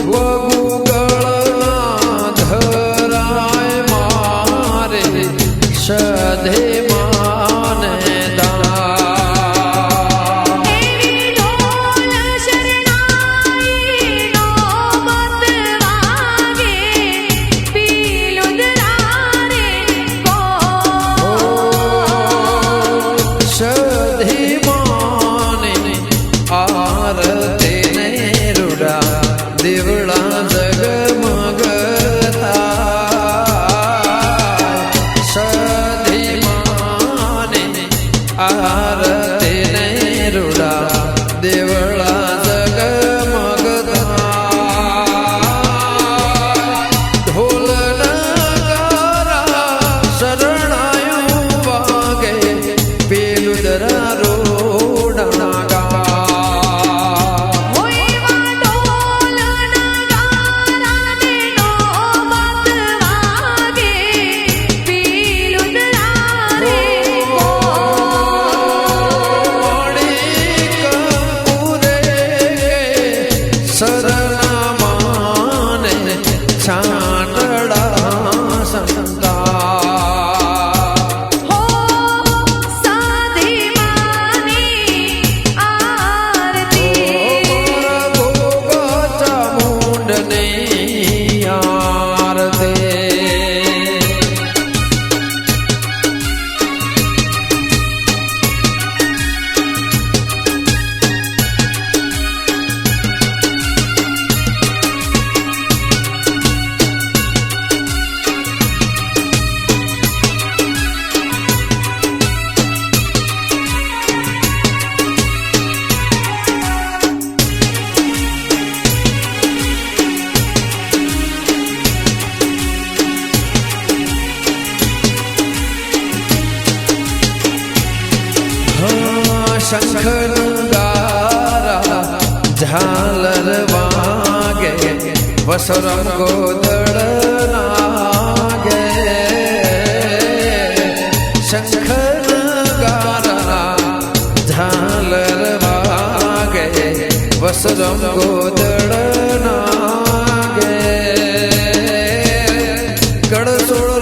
ગુગળના ધરાય મારે સધીમાને દેવડા જગમગ સધીમાને આરતે ને રૂડા દેવડા જગમગ ઢોલ નગારા શરણાયું વાગે પેલું દરારો શરણામાને છાંટડા સંતા શંખ ગારા ઝાલર વાગે વસરમ ગોદળ નાગે શંખ ગારા ઝાલર વાગે વસરમ ગોદળ નાગે ગળસોળ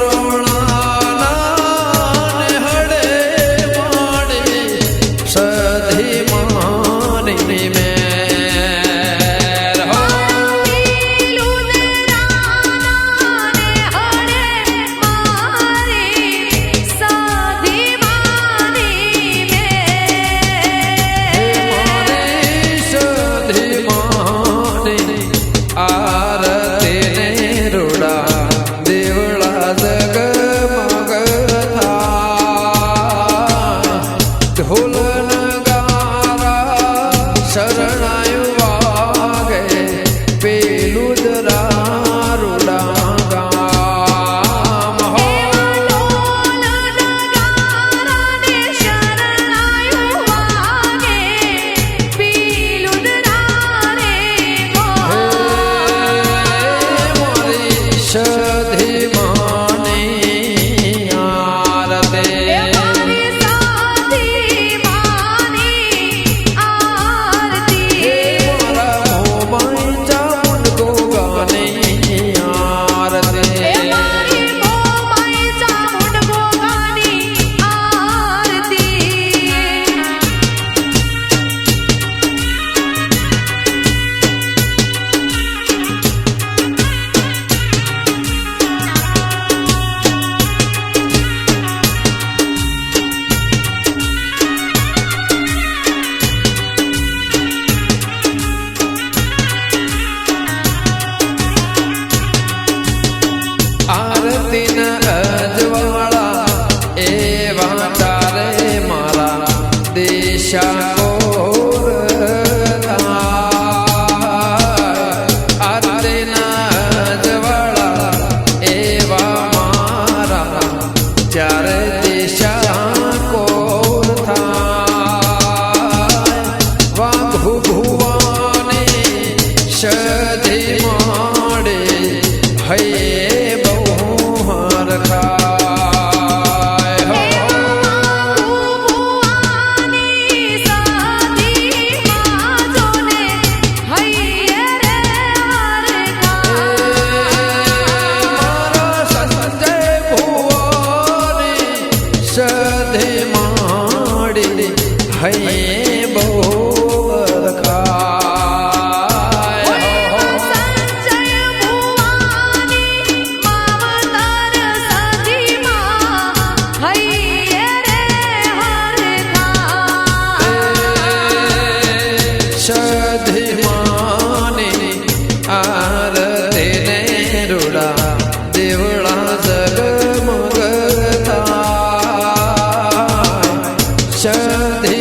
શધિ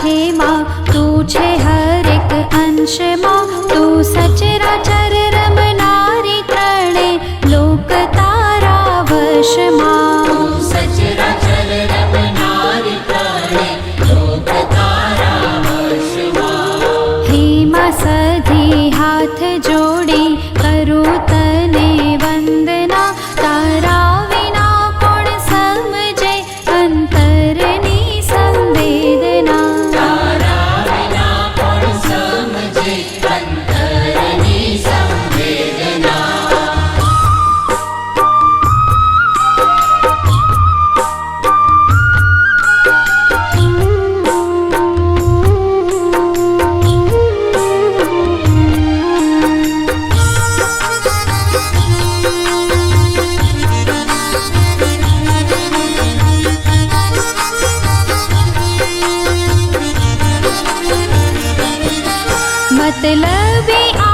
સાથેમાં તું છે હરેક અંશમાં તું સચરાચર રમનારી ત્રણે લોક તારા વશમાં સચરાચર રમનારી ત્રણે લોક તારા વશમાં હેમાં સધી હાથ જોડી કરું તને વંદના તારા વિના કોણ સમજે અંતરની સંવેદના તારા વિના કોણ સમજે અંતરની સંવેદના મતલબી